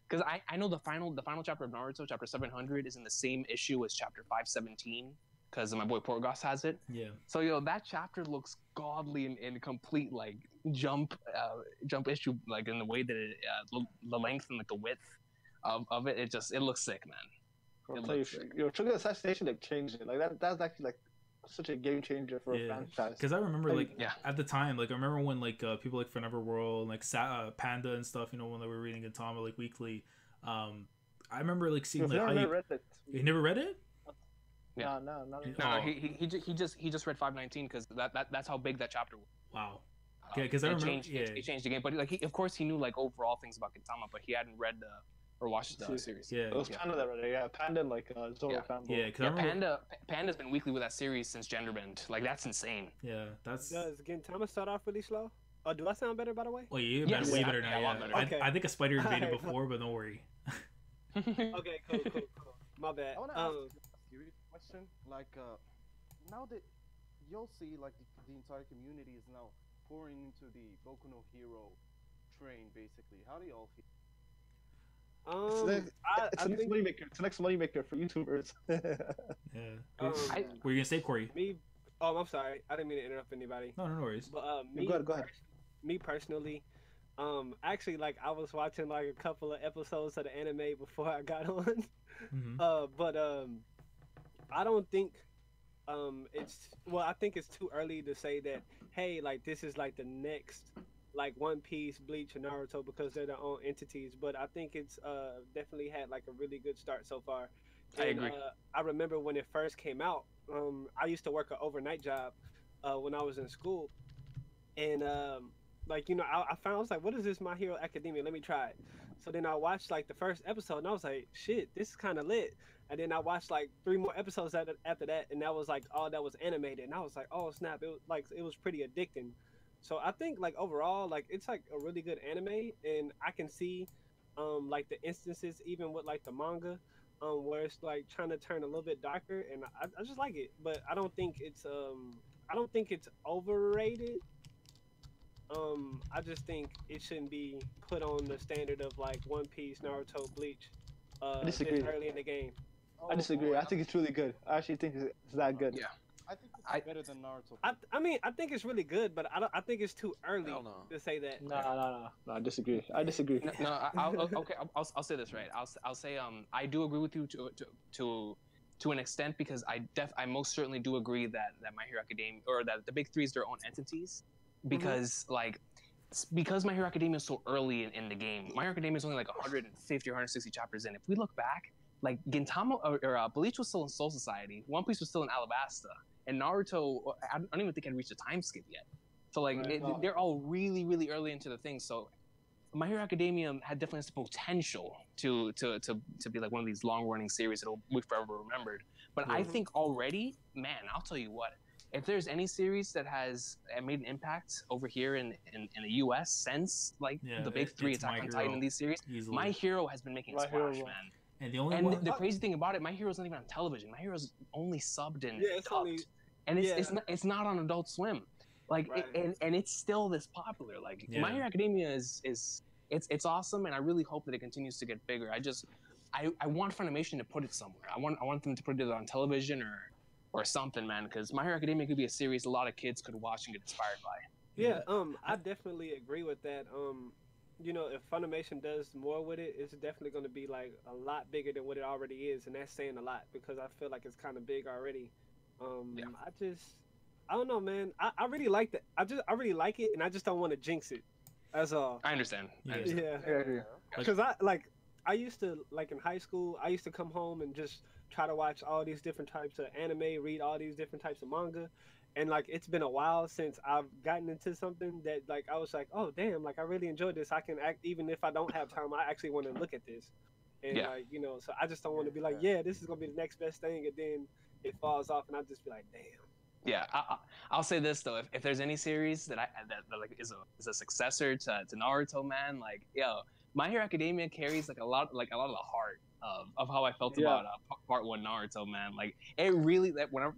because I know the final chapter of Naruto, chapter 700, is in the same issue as chapter 517, because my boy Porgos has it. Yeah. So that chapter looks godly and complete, like jump issue, like in the way that it, the length and like the width of it. It looks sick, man. Shogun Assassination like changed it. Like that's actually like such a game changer for a franchise. Because I remember at the time, like I remember when like people like Forever World, like Panda and stuff, when they were reading Gintama like weekly. I remember like seeing like never read it. You never read it? Yeah. No. He just read 519 because that's how big that chapter was. Wow. because I remember, it changed the game. But like, of course, he knew like overall things about Gintama, but he hadn't read or watched the series. Yeah, it was Panda that read it. Yeah, Panda and like Zoro fanboy. Yeah, Panda's been weekly with that series since Genderbend. Like that's insane. Yeah, that's. Does Gintama start off really slow? Oh, do I sound better by the way? Well, you way better now. Yeah, better. Okay. I think a spider invaded before, but don't worry. Okay, cool. My bad. I want to ask you a serious question. Like, now that you'll see, like, the entire community is now pouring into the Boku no Hero train, basically. How do you all feel? It's the next moneymaker. It's the next moneymaker for YouTubers. Yeah. Were you gonna say, Corey? I'm sorry. I didn't mean to interrupt anybody. No worries. But go ahead. Me personally, actually, like I was watching like a couple of episodes of the anime before I got on. But I don't think I think it's too early to say that, hey, like this is like the next like One Piece, Bleach, and Naruto because they're their own entities. But I think it's definitely had like a really good start so far. I agree. I remember when it first came out. I used to work an overnight job when I was in school, and like, you know, I found, I was like, what is this My Hero Academia? Let me try it. So then I watched like the first episode and I was like, shit, this is kind of lit. And then I watched like 3 more episodes after that, and that was like all that was animated. And I was like, oh snap, it was pretty addicting. So I think like overall, like it's like a really good anime, and I can see like the instances even with like the manga where it's like trying to turn a little bit darker, and I just like it. But I don't think it's overrated. I just think it shouldn't be put on the standard of like One Piece, Naruto, Bleach this early in the game. I disagree. I think it's really good. I actually think it's that good. Yeah. I think it's better than Naruto. I mean, I think it's really good, but I think it's too early to say that. No, I disagree. I disagree. I'll say this right. I'll say I do agree with you to an extent, because I most certainly do agree that My Hero Academia, or that the big three is their own entities, because because My Hero Academia is so early in the game. My Hero Academia is only like 150 or 160 chapters in. If we look back, like Gintama or Bleach was still in Soul Society, One Piece was still in Alabasta, and Naruto, I don't even think I'd reached a time skip yet. So like they're all really, really early into the thing. So My Hero Academia had definitely has the potential to be like one of these long running series that'll be forever remembered. But I think already, man, I'll tell you what, if there's any series that has made an impact over here in the US since like the big three, Attack on Titan, in these series, easily. My Hero has been making a splash, man. And the crazy thing about it, My Hero's not even on television. My Hero's only subbed and dubbed. And it's not on Adult Swim. Like and it's still this popular. Like My Hero Academia is it's awesome, and I really hope that it continues to get bigger. I want Funimation to put it somewhere. I want them to put it on television or something, man, because My Hero Academia could be a series a lot of kids could watch and get inspired by. Yeah, I definitely agree with that. You know, if Funimation does more with it, it's definitely going to be like a lot bigger than what it already is, and that's saying a lot because I feel like it's kind of big already. I don't know, man. I really like that. I really like it, and I just don't want to jinx it. That's all. I understand. Yeah. Because I used to, like in high school, I used to come home and just try to watch all these different types of anime, read all these different types of manga. And like, it's been a while since I've gotten into something that like, I was like, oh damn, like I really enjoyed this. I can act, even if I don't have time, I actually want to look at this. And like, you know, so I just don't want to be like, yeah, this is going to be the next best thing. And then it falls off and I just be like, damn. Yeah, I'll say this though: if there's any series that like is a successor to Naruto, man, like My Hero Academia carries like a lot of the heart of how I felt about Part 1 Naruto, man. Like it really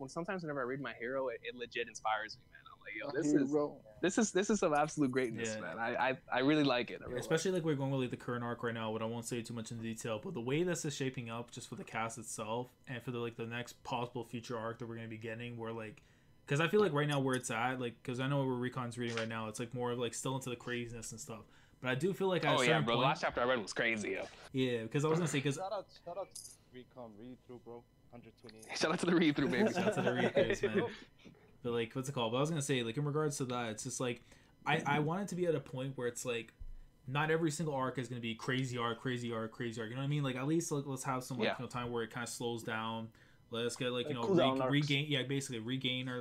sometimes whenever I read My Hero, it legit inspires me, man. I'm like, this is some absolute greatness, man. I really like it. Especially like we're going with like the current arc right now, but I won't say too much in detail. But the way this is shaping up, just for the cast itself, and for the next possible future arc that we're gonna be getting, where like. Because I feel like right now where it's at, like, because I know where Recon's reading right now, it's like more of like still into the craziness and stuff. But I do feel like bro. The last chapter I read was crazy, yo. Yeah, because I was gonna say, because shout out to Recon read through, bro. 128. Shout out to the read through, baby. Shout out to the read throughs, man. But like, what's it called? But I was gonna say, like, in regards to that, it's just like I want it to be at a point where it's like not every single arc is gonna be crazy arc. You know what I mean? Like at least like, let's have some time where it kind of slows down. Let's get like, you know, cool down arcs. basically regain our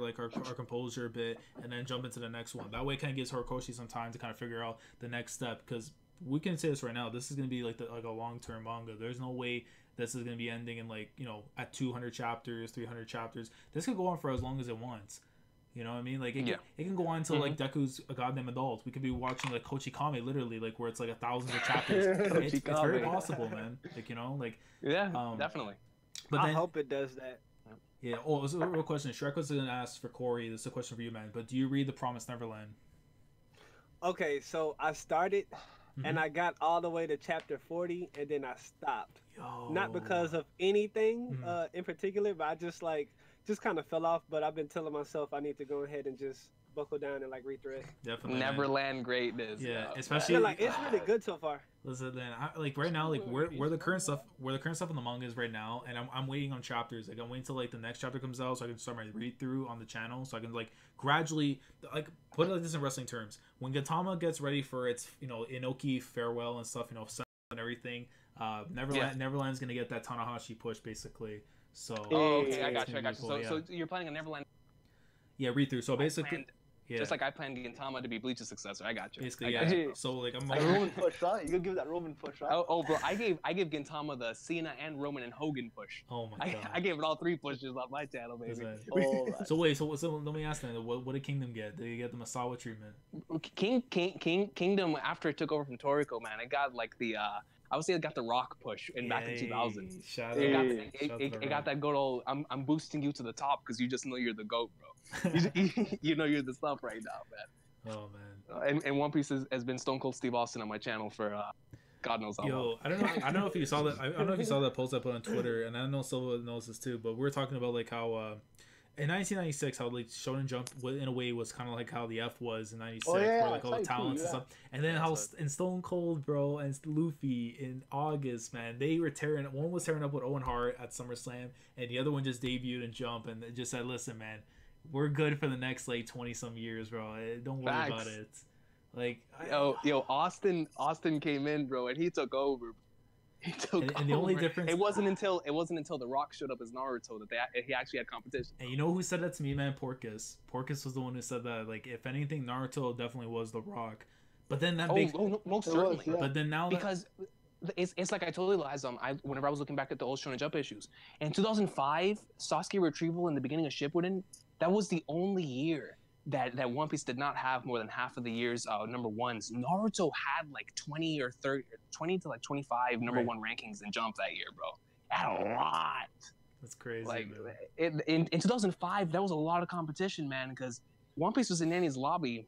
composure a bit, and then jump into the next one. That way, it kind of gives Horikoshi some time to kind of figure out the next step. Because we can say this right now, this is gonna be like a long-term manga. There's no way this is gonna be ending in like, you know, at 200 chapters, 300 chapters. This could go on for as long as it wants. You know what I mean? Like it can go on until like Deku's a goddamn adult. We could be watching like Kochikame literally, like where it's like thousands of chapters. It's very possible, man. Like, you know, like definitely. But I then, hope it does that. Yeah. Oh, this is a real question. Shrek was gonna ask for Corey. This is a question for you, man. But do you read The Promised Neverland? Okay, so I started and I got all the way to chapter 40 and then I stopped. Yo. Not because of anything in particular, but I just kind of fell off. But I've been telling myself I need to go ahead and just buckle down and like read through it. Definitely. Neverland greatness. Yeah, especially like it's really good so far. Listen, then like right now, like where the current stuff in the manga is right now, and I'm waiting on chapters. Like I'm waiting till like the next chapter comes out so I can start my read through on the channel, so I can like gradually like put it like this in wrestling terms. When Gintama gets ready for its, you know, Inoki farewell and stuff, you know, and everything, Neverland's gonna get that Tanahashi push basically. So okay, I got you. So you're planning a Neverland? Yeah, read through. So basically. Yeah. Just like I planned Gintama to be Bleach's successor. I got you. Basically, yeah. So like I'm Roman push, right? You could give that Roman push, right? Oh, bro, I gave Gintama the Cena and Roman and Hogan push. Oh my god. I gave it all 3 pushes on my channel, baby. So wait, so let me ask then, what did Kingdom get? Did he get the Masawa treatment? Kingdom, after it took over from Toriko, man, it got like the I would say it got the Rock push back in 2000. It got that good old I'm boosting you to the top because you just know you're the GOAT, bro. You know you're the stuff right now, man. Oh man. And One Piece has been Stone Cold Steve Austin on my channel for God knows how long. I don't know if you saw that. I don't know if you saw that post I put on Twitter, and I know Silva knows this too. But we were talking about like how in 1996, how like Shonen Jump in a way was kind of like how the F was in '96, where like all the talents and stuff. And then how in Stone Cold, bro, and Luffy in August, man, they were tearing. One was tearing up with Owen Hart at SummerSlam, and the other one just debuted in Jump, and just said, "Listen, man, we're good for the next like 20 some years, bro. Don't worry about it." Like yo, Austin came in, bro, and he took over. And the only difference, it wasn't until The Rock showed up as Naruto that he actually had competition. And you know who said that to me, man? Porcus was the one who said that. Like, if anything, Naruto definitely was The Rock. But then that most certainly. Yeah. But then now because it's like I totally realized whenever I was looking back at the old Shonen Jump issues in 2005, Sasuke retrieval in the beginning of Shippuden, that was the only year that One Piece did not have more than half of the year's number ones. Naruto had like 20 to like 25 number one rankings in Jump that year, bro. Had a lot. That's crazy. Like in 2005, that was a lot of competition, man, because One Piece was in Nani's lobby,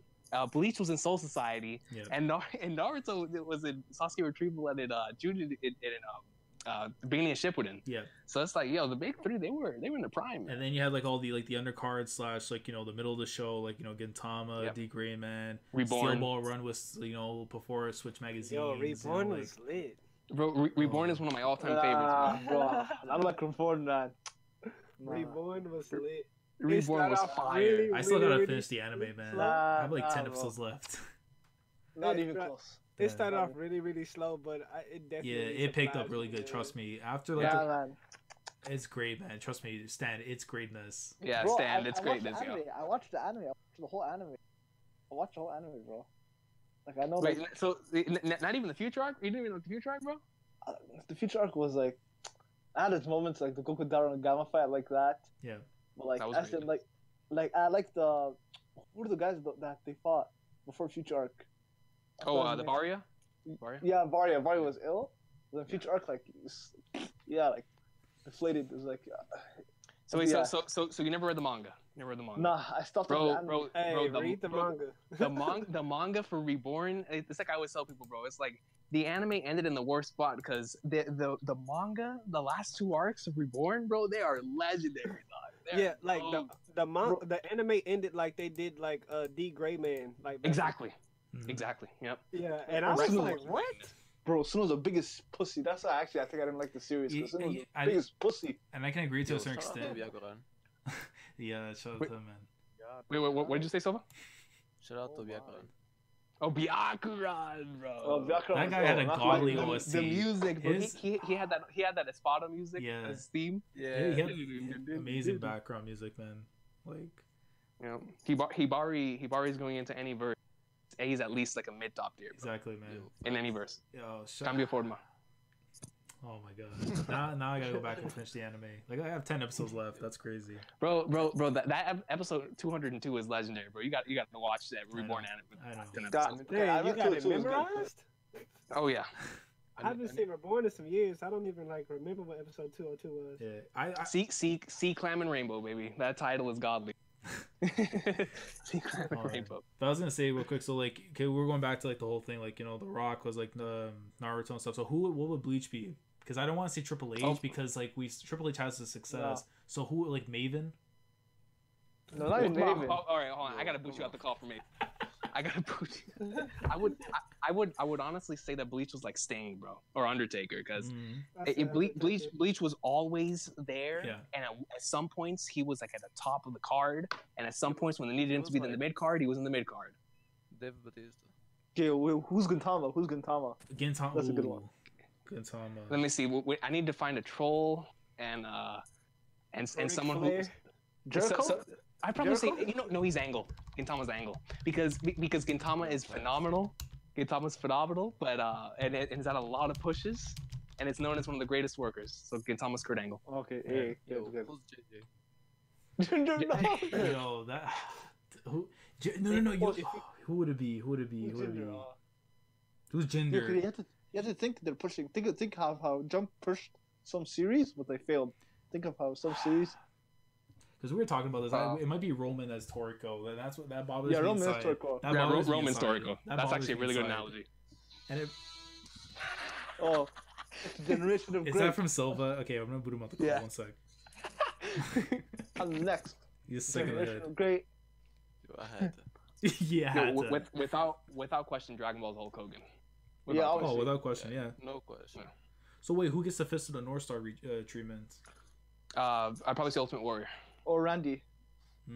Bleach was in Soul Society, and Naruto was in Sasuke retrieval and in Juden in the beginning of Shippuden. Yeah. So it's like, yo, the big three, they were in the prime, man. And then you had like all the undercard / like, you know, the middle of the show, like, you know, Gintama, D Gray Man, Reborn. Steel Ball Run was, you know, before Switch magazine. Yo, Reborn was lit. Bro, Reborn is one of my all-time favorites, man. Bro, I like Reborn, man. Reborn was lit. Reborn was fire. I still gotta finish the anime, man. I have like 10 episodes left. Not even close. It started off really, really slow, but it definitely it picked up really good. Trust me. After like, man. It's great, man. Trust me, Stan. It's greatness. Yeah, Bro, Stan. It's greatness, yo. I watched the anime. I watched the whole anime. Bro. Like I know. Wait, so not even the future arc? You didn't even know the future arc, bro? The future arc was like, I had its moments like the Gokudara and Gamma fight like that. Yeah. But like I said, like I like the who are the guys that they fought before future arc? The Varia? Yeah, Varia. Varia was ill. The future arc, like, like, deflated. It was like. So you never read the manga? Nah, I stopped at the anime. Bro, read the manga. The manga for Reborn. It's like I always tell people, bro. It's like the anime ended in the worst spot because the manga, the last 2 arcs of Reborn, bro, they are legendary, dog. Like the anime ended like they did like D Gray Man, like exactly. Exactly. Yep. Yeah, and I was like, what? Bro, Suno's the biggest pussy. That's why I think I didn't like the series. Because Suno's the biggest pussy. And I can agree to a certain extent. Yeah, shout out to him, man. Wait, what did you say, Silva? Shout out to Byakuran. Oh, Byakuran, bro. Oh, Byakuran That was- guy had a not godly like- OST. The music, bro. His- He had that Espada music. Yeah. His theme. Yeah, he had amazing background music, man. Like, Yeah. Hibari's going into any verse. He's at least like a mid top tier, bro. exactly, man. In any verse. Yo, Cambio forma. Oh my god. Now I gotta go back and finish the anime. Like, I have 10 episodes left. That's crazy. Bro, that episode 202 is legendary, bro. You got to watch that Reborn anime. I know. 10 God, episodes. okay, I Damn, you bet got 202 it is good. memorized? Oh yeah. I haven't seen Reborn in some years. I don't even like remember what episode 202 was. Yeah, I See Clam and Rainbow, baby. That title is godly. See Clam and Alright. Rainbow. But I was gonna say real quick. So like, okay, we're going back to like the whole thing. Like, you know, The Rock was like the Naruto and stuff. So what would Bleach be? Because I don't want to say Triple H because like Triple H has the success. Yeah. So who, like Maven? No, not even Maven. All right, hold on. I gotta boot you out the call for me. I gotta boot you. I would honestly say that Bleach was like Sting, bro, or Undertaker, because Bleach was always there, Yeah. and at some points he was like at the top of the card, and at some points when they needed him to be in the mid card, he was in the mid card. Dave Bautista. Okay, who's Gintama? Who's Gintama? Gintama. That's a good one. Gintama. Let me see. I need to find a troll and someone who. Jericho? I probably say Jericho? no, he's Angle. Gintama's Angle because Gintama is phenomenal. Gintama's phenomenal, but and it's had a lot of pushes, and it's known as one of the greatest workers. So Gintama's Kurt Angle. Okay, hey, Yo, good. who's JJ? Yo, that. Who? No. Who would it be? Who would it be? Who would it be? Who's Yeah, Gender? 'cause you have to think they're pushing. Think how Jump pushed some series, but they failed. Think of how some series. Because we were talking about this. It might be Roman as Toriko. That's what that bothers Yeah, me. Roman as inside. Toriko. That Yeah, bothers me Roman's inside. Toriko. That That's bothers actually a me really good inside. analogy. And it, Oh, it's a generation of is great. that from Silva? Okay, I'm gonna boot him out the call. Yeah. 1 sec. And next, He's sick in the generation head. of great. Yo, I had to. Yeah. Yo, had to. without question, Dragon Ball's Hulk Hogan. Yeah, Without obviously. Oh, without question, yeah. No question. So wait, who gets the Fist of the North Star treatment? I'd probably say Ultimate Warrior. Or Randy. Yeah.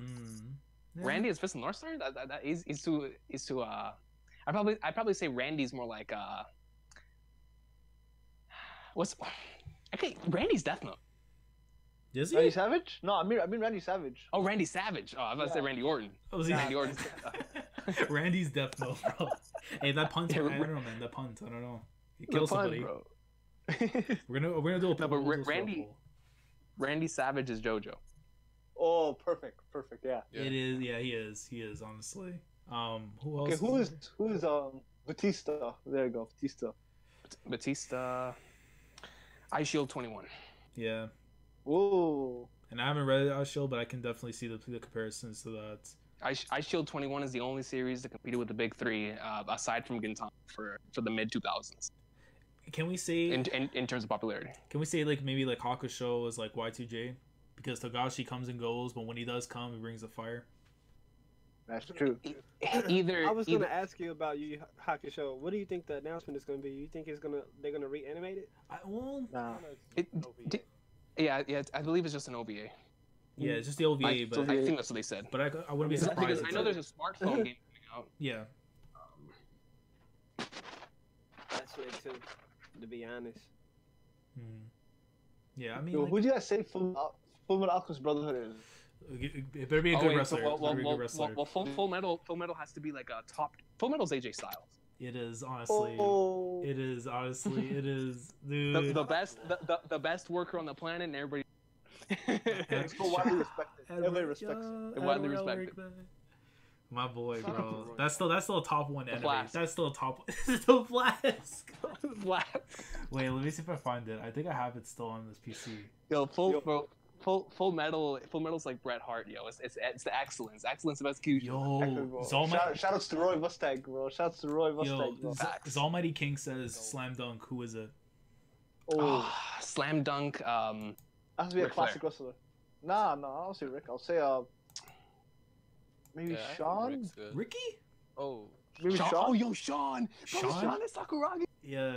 Randy is Fist of the North Star. He's too. I'd probably say Randy's more like what's. Okay, Randy's Death Note. Is he? Randy Savage? No, I mean Randy Savage. Oh, Randy Savage. Oh, I was about to say Yeah. Randy Orton. Oh, is he? Randy Orton. Randy's Death Note, bro. Hey, that punt. I don't know, man. That punt. I don't know. He kills somebody. bro. We're gonna do a No, but we'll do a Randy- poll. Randy Savage is JoJo. Oh, perfect, yeah. Yeah. It is. Yeah, he is. Honestly. Who else? Okay, who is Batista? There you go, Batista. Batista. Ice Shield 21. Yeah. Whoa. And I haven't read Ice Shield, but I can definitely see the comparisons to that. Ice Shield 21 is the only series that competed with the big three, aside from Gintama for the mid 2000s Can we say? in terms of popularity. Can we say like maybe like Hakusho is like Y2J because Togashi comes and goes, but when he does come, he brings the fire. That's true. Either I was gonna ask you about Yu Yu Hakusho. What do you think the announcement is gonna be? You think they're gonna reanimate it? Well, Nah. yeah, I believe it's just an OVA. yeah, it's just the OVA, I but think that's what they said. I wouldn't be Because surprised. I if know that- there's a smartphone game coming out. Yeah. That's it too. To be honest. Yeah, I mean, Yo, like, who do you guys say Fullmetal Alchemist Brotherhood is? it better be a good wrestler. Well, It better be a good wrestler. Full Metal has to be like a top. Full Metal's AJ Styles. It is honestly. Oh. It is honestly. It is, dude. The best worker on the planet, and everybody. It's so widely respected. Everybody respects it. Widely respected. My boy, bro. That's still a top one enemy. Flask. That's still a top. The Flask. Flask. Wait, let me see if I find it. I think I have it still on this PC. Yo, Full Metal's like Bret Hart, yo. It's the excellence of execution. Yo, Zalmighty. Shoutouts to Roy Mustang, bro. Shoutouts to Roy Mustang, bro. Zalmighty King says slam dunk. Who is it? Oh, Slam dunk. has to be a Ric classic wrestler. Nah, I don't say Rick. I'll say maybe Yeah, I think Sean. Rick's good. Ricky? Oh, Maybe Sean. Oh, yo, Sean. Bro, Sean? Sean is Sakuragi. Yeah.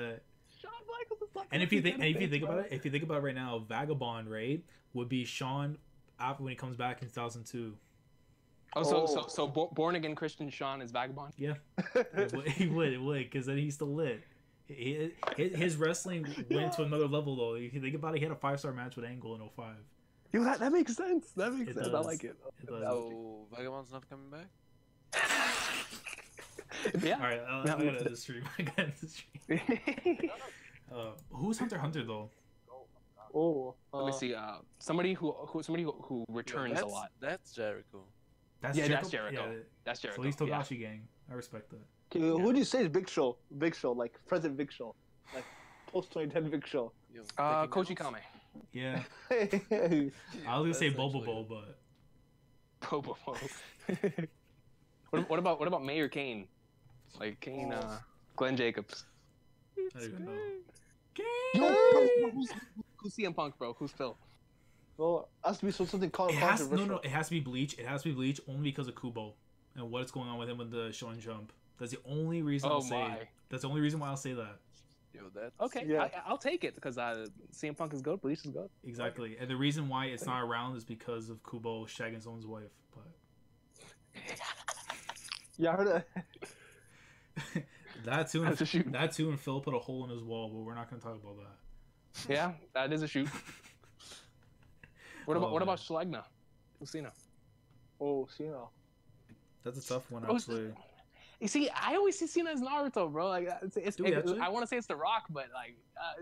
Shawn Michaels is Sakuragi. And if you think about it, right now, Vagabond, right, would be Sean after when he comes back in 2002. Born Again Christian Sean is Vagabond. Yeah, he would, because then he's still lit. His wrestling went to another level though. If you think about it, he had a 5-star match with Angle in 05. Yo, that makes sense. That makes It sense. I does. like it. Oh, Vagabond's not coming back? Yeah. All right, I gotta end the stream. Who's Hunter x Hunter though? Oh, Let me see. Somebody who returns a lot. That's Jericho. That's That's Jericho. Yeah. That's Jericho. So he's Togashi gang. I respect that. okay, who do you say is Big Show? Big Show, like present Big Show, like post 2010 Big Show. Yo, Koji Kame. Yeah, Hey, I was gonna say That's Bobo actually- Bo, but Bobo. what about Mayor Kane? Like Kane, Glenn Jacobs. I don't even know. Yo, who's CM Punk, bro? Who's Phil? well, has to be something called It has controversial. it has to be Bleach. It has to be Bleach only because of Kubo and what's going on with him with the Shonen Jump. That's the only reason I'll say. My. That's the only reason why I'll say that. Yo, that's... Okay, Yeah. I'll take it because CM Punk is good. Bleach is good. Exactly, and the reason why it's not around is because of Kubo shagging someone's wife. But Yeah, I heard that. that too, That's a shoot. that too, and Phil put a hole in his wall. But we're not gonna talk about that. Yeah, that is a shoot. What Oh, about man. Schlegna? Lucina. Oh, Cena. That's a tough one, Oh, actually. You see, I always see Cena as Naruto, bro. Like, Do we actually? I want to say it's The Rock, but like,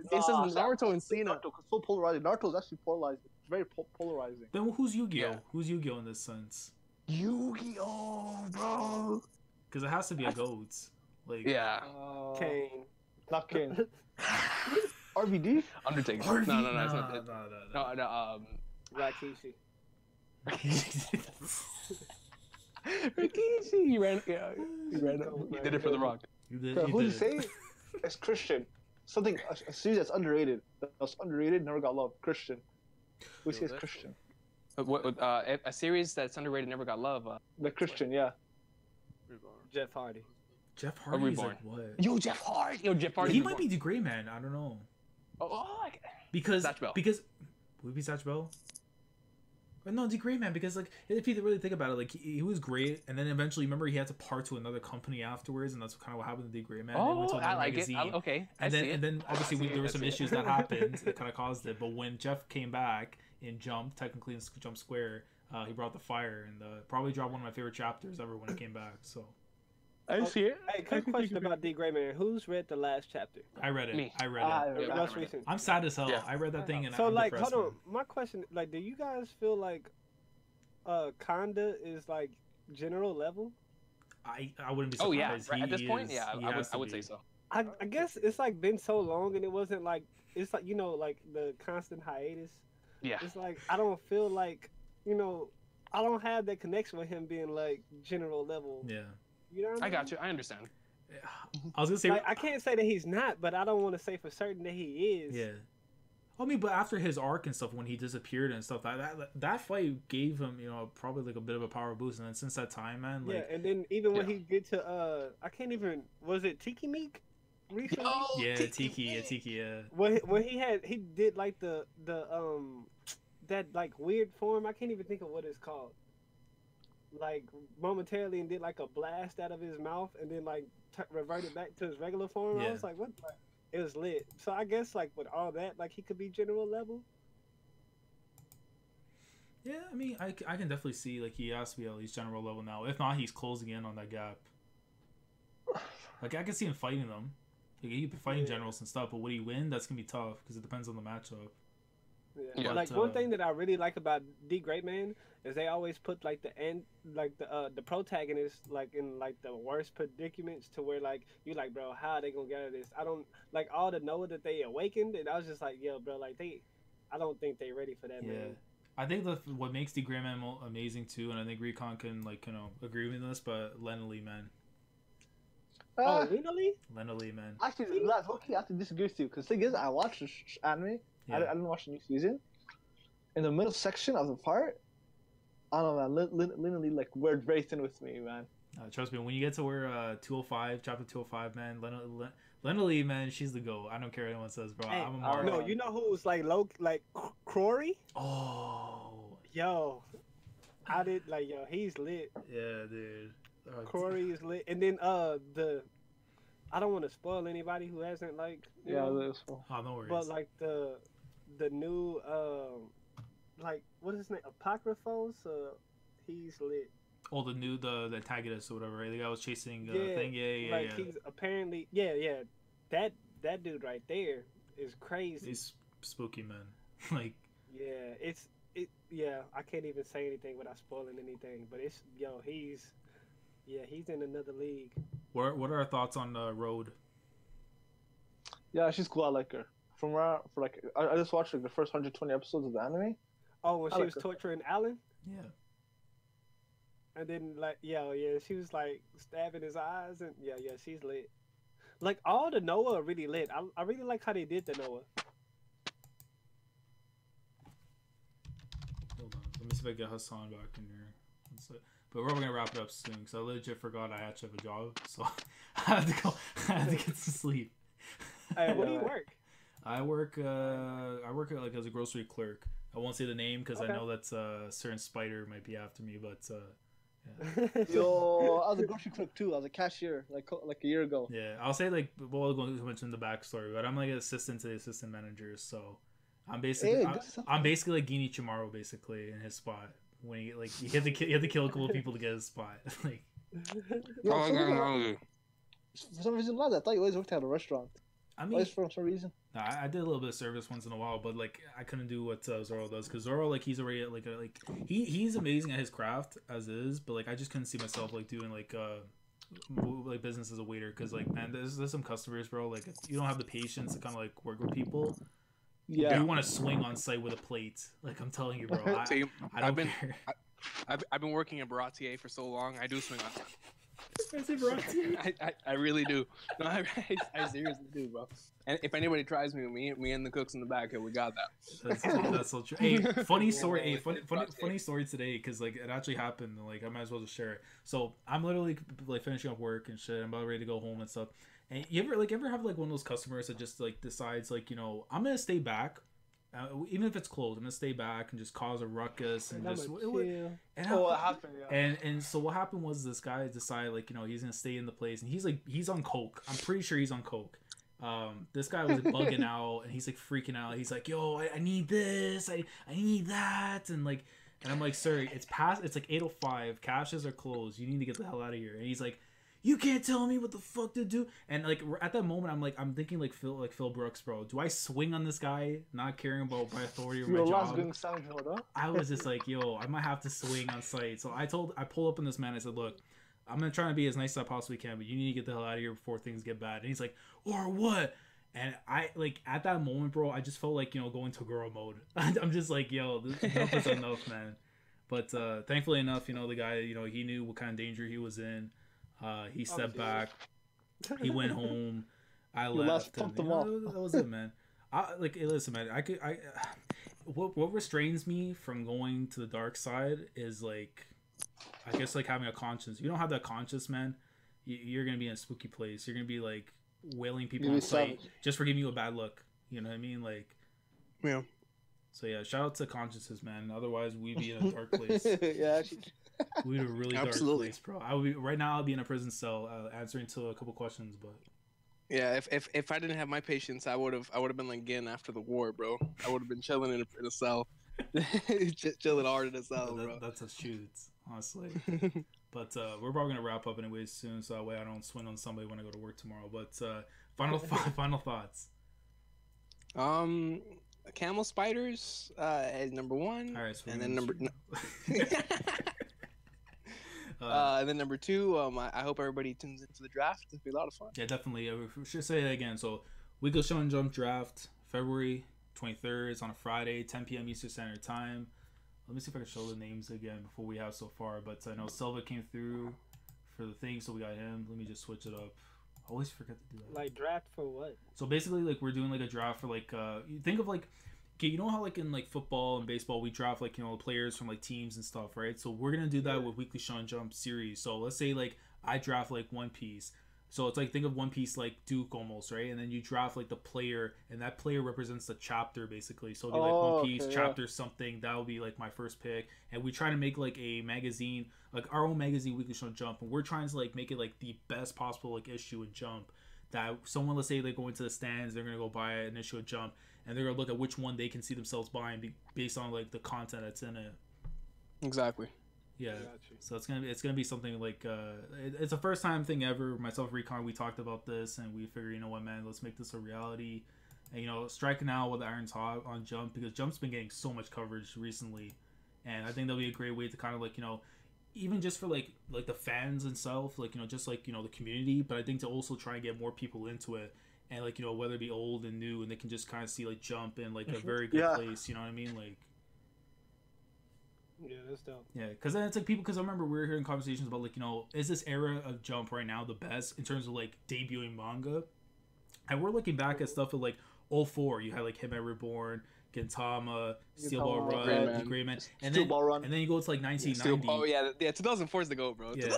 it Nah, says Naruto and Cena. Naruto, 'cause so polarizing. Naruto's actually polarizing. It's very polarizing. Then who's Yu-Gi-Oh? Yeah. Who's Yu-Gi-Oh in this sense? Yu-Gi-Oh, bro. Because it has to be a goat. Like Yeah. Kane. Not Kane. RVD? Undertaker. Harvey? No, it's not. No. No. Rikishi. Rikishi. He ran. Yeah, he ran. He did it for The Rock. You did, Who do you did. say? It's Christian. Something a series that's underrated. That's underrated, never got love. Christian. Who Yo, says that's- Christian? A series that's underrated never got love. The Christian, yeah. Reborn. Jeff Hardy. Jeff Hardy is Reborn. like what? Yo, Jeff Hardy. Yo, Jeff Hardy. He might be the Gray Man. I don't know. Because Zatch Bell. would it be Zatch Bell? But no, the Gray Man, because like if you really think about it, like he was great, and then eventually remember he had to part to another company afterwards, and that's kind of what happened to the Gray Man. They went to Oh, another I like magazine. it. Okay. And then obviously see it, there were I some see it. issues that happened that kind of caused it. But when Jeff came back in Jump, technically in Jump Square, he brought the fire and probably dropped one of my favorite chapters ever when it came back. So I see it. Hey, quick question about D. Gray Man. Who's read the last chapter? I read it. Me. I read it. Yeah, Most I read it. recent. I'm sad as hell. Yeah. I read that thing and So I'm like, depressed, hold on. man. My question, like, do you guys feel like, Conda is like general level? I wouldn't be surprised. Oh yeah. Right, at this He point, is- yeah, he I has to would say be. so. I guess it's like been so long, and it wasn't like it's like like the constant hiatus. Yeah. It's like I don't feel like I don't have that connection with him being like general level. Yeah. You know what I I mean? got you. I understand. I was gonna say Like, I can't say that he's not, but I don't want to say for certain that he is. yeah. I mean, but after his arc and stuff, when he disappeared and stuff, that fight gave him, probably like a bit of a power boost. And then since that time, man, like, Yeah, and then even when Yeah. he get to I can't even, was it Tiki Meek recently? yeah, Tiki, yeah. When he did like the that like weird form, I can't even think of what it's called. Like momentarily and did like a blast out of his mouth and then like reverted back to his regular form. I Yeah. was like, what? It was lit. So I guess like with all that, like he could be general level. Yeah, I mean, I can definitely see like he has to be at least general level now. If not, he's closing in on that gap. Like I can see him fighting them. Like, he could be fighting Yeah. generals and stuff, but would he win? That's gonna be tough because it depends on the matchup. Yeah. Yeah. Like But, one thing that I really like about D Great Man is they always put like the protagonist like in like the worst predicaments to where like you like, bro, how are they gonna get out of this? I don't like all the Noah that they awakened, and I was just like, yo, bro, like I don't think they ready for that, Yeah. man. I think what makes the Grand Man amazing too, and I think Recon can agree with this, but Lena Lee, man, Oh, really? LenaLee, man. Actually, lads, okay, I have to disagree with you because the thing is, I watched the anime. Yeah. I didn't watch the new season. In the middle section of the part, I don't know, man. Literally, like, we're very thin with me, man. Trust me, when you get to where 205, chapter 205, man, Lena Lee, man, she's the GOAT. I don't care what anyone says, bro. Hey, I'm a no, mark. No, you know who's like low, like Crory? Oh, Yo, I did like yo, he's lit. Yeah, dude. Corey is lit, and then I don't want to spoil anybody who hasn't like that's cool. Oh, no worries. but like the new like what is his name, Apocryphos, he's lit. Oh, the antagonist or whatever, right? The guy was chasing Yeah, thing. Yeah. like he's apparently that dude right there is crazy. He's spooky, man. Like Yeah, I can't even say anything without spoiling anything, but it's he's in another league. What are our thoughts on Road? Yeah, she's cool. I like her. From where, I just watched like the first 120 episodes of the anime. Oh, when I she like was her. torturing Alan, Yeah. and then like she was like stabbing his eyes, and she's lit. Like all the Noah are really lit. I really like how they did the Noah. Hold on. Let me see if I get Hassan back in here. But we're gonna wrap it up soon because I legit forgot I actually have a job, so I have to go. I have to get some sleep. Hey, what do you work? I work like as a grocery clerk. I won't say the name because I know that's a certain spider might be after me, but Yo, I was a grocery clerk too. I was a cashier like a year ago. yeah, I'll say like we'll go too much in the backstory, but I'm like an assistant to the assistant manager, so I'm basically I'm basically like Gini Chamorro basically in his spot. When you have to kill a couple of people to get his spot. Like, For some reason, I thought you always worked at a restaurant. I mean, Always for some reason. I did a little bit of service once in a while, but like I couldn't do what Zoro does because Zoro like he's already he's amazing at his craft as is, but like I just couldn't see myself like doing like business as a waiter because like man, there's some customers, bro. Like you don't have the patience to kind of like work with people. Yeah, you want to swing on site with a plate. Like I'm telling you, bro. I've been working at Baratier for so long. I do swing on site. I say Baratier. I really do. No, I seriously do, bro. And if anybody tries me and the cooks in the back, we got that. That's so true. Hey, funny story. Hey, funny story today because like it actually happened. And, like I might as well just share it. So I'm literally like finishing up work and shit. I'm about ready to go home and stuff. And you ever have like one of those customers that just like decides like I'm gonna stay back, even if it's closed. I'm gonna stay back and just cause a ruckus and just what happened? Yeah. And so what happened was this guy decided like he's gonna stay in the place and he's on coke. I'm pretty sure he's on coke. This guy was like, bugging out and he's like freaking out. He's like, yo, I need this, I need that, and I'm like, sir, it's like 8:05, cashes are closed, you need to get the hell out of here. And he's like, you can't tell me what the fuck to do. And like at that moment I'm thinking like Phil Brooks, bro, do I swing on this guy not caring about my authority or my job? I was just like, yo, I might have to swing on site. So I pull up on this man, I said, look, I'm gonna try to be as nice as I possibly can, but you need to get the hell out of here before things get bad. And he's like, or what? And I like at that moment, bro, I just felt like going to girl mode. I'm just like, yo, enough is enough, man. But thankfully enough, the guy, he knew what kind of danger he was in. He stepped back. He went home. I left. And, that was it, man. Hey, listen, man. What restrains me from going to the dark side is like, I guess like having a conscience. If you don't have that conscience, man, you're gonna be in a spooky place. You're gonna be like wailing people on sight just for giving you a bad look. You know what I mean? Like, yeah. So yeah, shout out to consciences, man. Otherwise, we'd be in a dark place. Yeah, actually. We'd be a really dark place, bro. Right now. I'll be in a prison cell, answering to a couple questions, but. Yeah, if I didn't have my patience, I would have been like Gin after the war, bro. I would have been chilling in a cell, chilling hard in a cell, bro. That's a shoots, honestly. But we're probably gonna wrap up anyways soon, so that way I don't swing on somebody when I go to work tomorrow. But final thoughts. Camel spiders as number one. All right, so and then and then number two, I hope everybody tunes into the draft. It'll be a lot of fun. Yeah, definitely. We should say that again. So, Weekly Shonen Jump Draft, February 23rd. It's on a Friday, 10 p.m. Eastern Standard Time. Let me see if I can show the names again before we have so far. But I know Silva came through for the thing, so we got him. Let me just switch it up. I always forget to do that. Like draft for what? So basically, like we're doing like a draft for like you think of like. Okay, you know how like in like football and baseball we draft like players from like teams and stuff, right? So we're gonna do that with Weekly Shonen Jump series. So let's say like I draft like One Piece, So it's like, think of One Piece like Duke almost, right? And then you draft like the player, and that player represents the chapter basically. So it'll be like One Piece chapter something. That would be like my first pick. And we try to make like a magazine, like our own magazine, Weekly Shonen Jump, and we're trying to like make it like the best possible like issue in Jump. That someone, let's say they go into the stands, they're gonna go buy an issue of Jump, and they're gonna look at which one they can see themselves buying based on like the content that's in it. Exactly. Yeah, so it's gonna be something like it's a first time thing ever. Myself, Recon, we talked about this, and we figured, you know what, man, let's make this a reality. And you know, striking out with the iron's hot on Jump, because Jump's been getting so much coverage recently, and I think that'll be a great way to kind of like, you know, even just for like the fans and stuff, like, you know, just like, you know, the community, but I think to also try and get more people into it, and like, you know, whether it be old and new, and they can just kind of see like Jump in like a very good place, you know what I mean, like. Yeah, that's dope. Yeah, because then it's like people, because I remember we were hearing conversations about like, you know, is this era of Jump right now the best in terms of like debuting manga? And we're looking back at stuff of like 04, you had like Hajime Reborn, Gintama, Steel Ball Run, The Gray Man, and then you go to like 1990. Oh yeah, 2004 is the GOAT, bro. Yeah,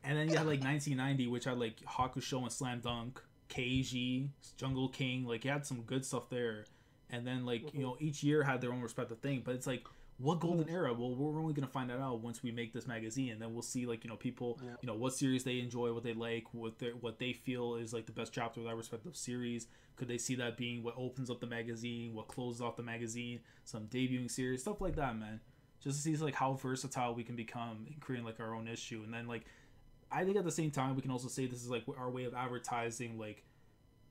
and then you had like 1990, which had like Hakusho and Slam Dunk, Keiji, Jungle King, like you had some good stuff there. And then like, you know, each year had their own respective thing, but it's like, what golden era? Well, we're only gonna find that out once we make this magazine, and then we'll see like, you know, people, you know, what series they enjoy, what they like, what they feel is like the best chapter of that respective series. Could they see that being what opens up the magazine, what closes off the magazine, some debuting series, stuff like that, man. Just to see like how versatile we can become in creating like our own issue. And then like, I think at the same time we can also say this is like our way of advertising like,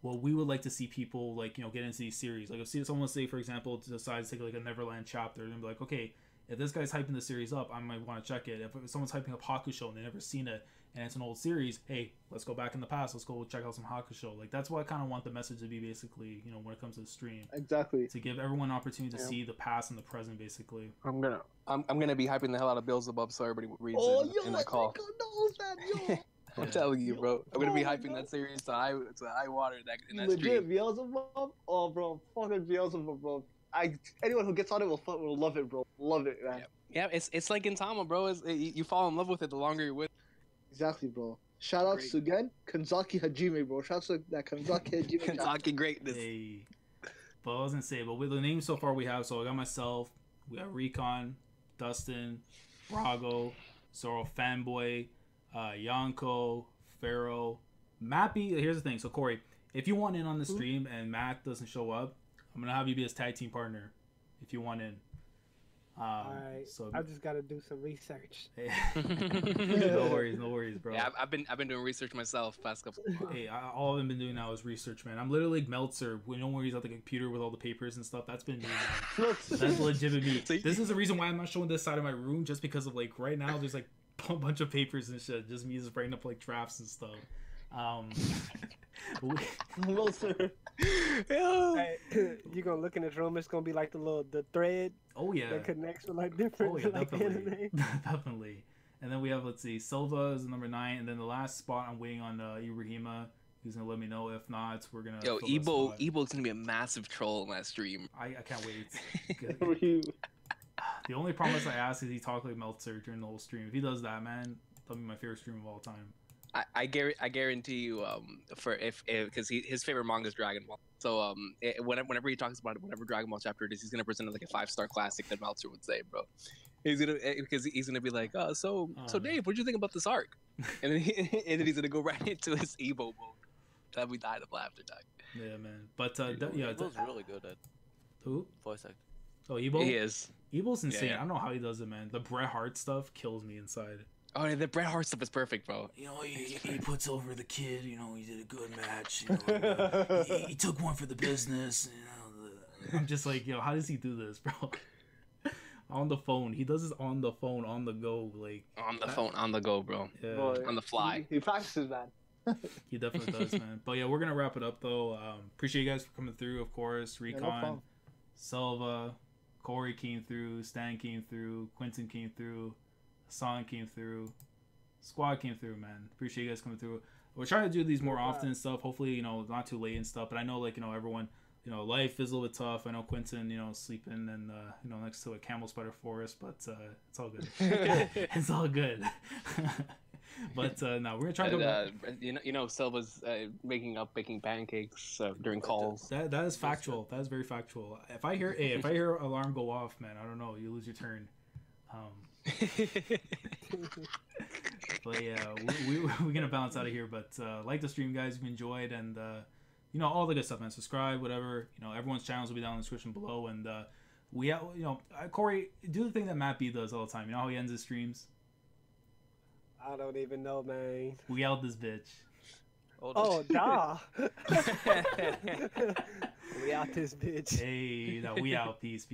well, we would like to see people like, you know, get into these series. Like if someone, say for example, decides to take like a Neverland chapter, and be like, okay, if this guy's hyping the series up, I might want to check it. If someone's hyping up Hakusho and they've never seen it, and it's an old series, hey, let's go back in the past, let's go check out some Hakusho. Like that's what I kind of want the message to be, basically, you know, when it comes to the stream. Exactly. To give everyone an opportunity to see the past and the present, basically. I'm gonna be hyping the hell out of Beelzebub so everybody reads in the call. I'm telling you, bro. I'm gonna be hyping that series to high water in that Legit, stream. Beelzebub? Oh, bro, fucking Beelzebub, bro. Anyone who gets on it will love it, bro. Love it, man. Yeah, it's like Gintama, bro. You fall in love with it the longer you're with it. Exactly, bro. Shout out to again Kanzaki Hajime, bro. Shout out to that Kanzaki Hajime. Kanzaki greatness. Hey. But I was gonna say, but with the names so far we have, so I got myself, we got Recon, Dustin, Brago, Zoro Fanboy, Yonko, Pharaoh, Mappy. Here's the thing. So Corey, if you want in on the stream and Matt doesn't show up, I'm gonna have you be his tag team partner. If you want in. Alright. So I just gotta do some research. no worries, bro. Yeah, I've been doing research myself past couple. Hey, all I've been doing now is research, man. I'm literally like Meltzer. We know where he's at the computer with all the papers and stuff. That's been me, man. That's legit me. This is the reason why I'm not showing this side of my room, just because of like right now there's like a bunch of papers and shit. Just me just writing up like drafts and stuff. Meltzer. Hey, you gonna look in this room? It's gonna be like the thread. Oh yeah. That connects with like different like definitely. Definitely. And then we have, let's see, Silva is number 9, and then the last spot I'm waiting on Ibrahima. He's gonna let me know. If not, we're gonna. Yo, Ebo's gonna be a massive troll in that stream. I can't wait. The only promise I ask is he talk like Meltzer during the whole stream. If he does that, man, that'll be my favorite stream of all time. I guarantee you, because his favorite manga is Dragon Ball. So whenever he talks about it, whatever Dragon Ball chapter it is, he's gonna present it like a 5-star classic that Meltzer would say, bro. He's gonna be like, so Dave, what do you think about this arc? And then he's gonna go right into his Ebo mode. That we died of laughter, dog. Yeah, man. But Ebo's really good at who voice acting. Oh, Ebo. He is. Ebo's insane. Yeah. I don't know how he does it, man. The Bret Hart stuff kills me inside. Oh, the Bret Hart stuff is perfect, bro. You know, he puts over the kid. You know, he did a good match. You know, he took one for the business. You know, I'm just like, yo, how does he do this, bro? On the phone, he does this on the phone, on the go, like on the phone, on the go, bro. Yeah. Boy, on the fly. He practices, man. He definitely does, man. But yeah, we're gonna wrap it up though. Appreciate you guys for coming through, of course. Recon, Silva, Corey came through, Stan came through, Quentin came through, Hassan came through, Squad came through, man. Appreciate you guys coming through. We're trying to do these more often and stuff. Hopefully, you know, not too late and stuff. But I know, like, you know, everyone, you know, life is a little bit tough. I know Quentin, you know, sleeping and you know, next to a camel spider forest, but it's all good. It's all good. But no, we're gonna try to go. You know, Silva's baking pancakes during calls. That is factual. That is very factual. If I hear alarm go off, man, I don't know. You lose your turn. But yeah, we're gonna bounce out of here. But like the stream, guys, if you enjoyed, and you know, all the good stuff, man. Subscribe, whatever. You know, everyone's channels will be down in the description below. And Corey, do the thing that Matt B does all the time. You know how he ends his streams? I don't even know, man. We out this bitch. Oh, nah. We out this bitch. Hey, no, we out. Peace.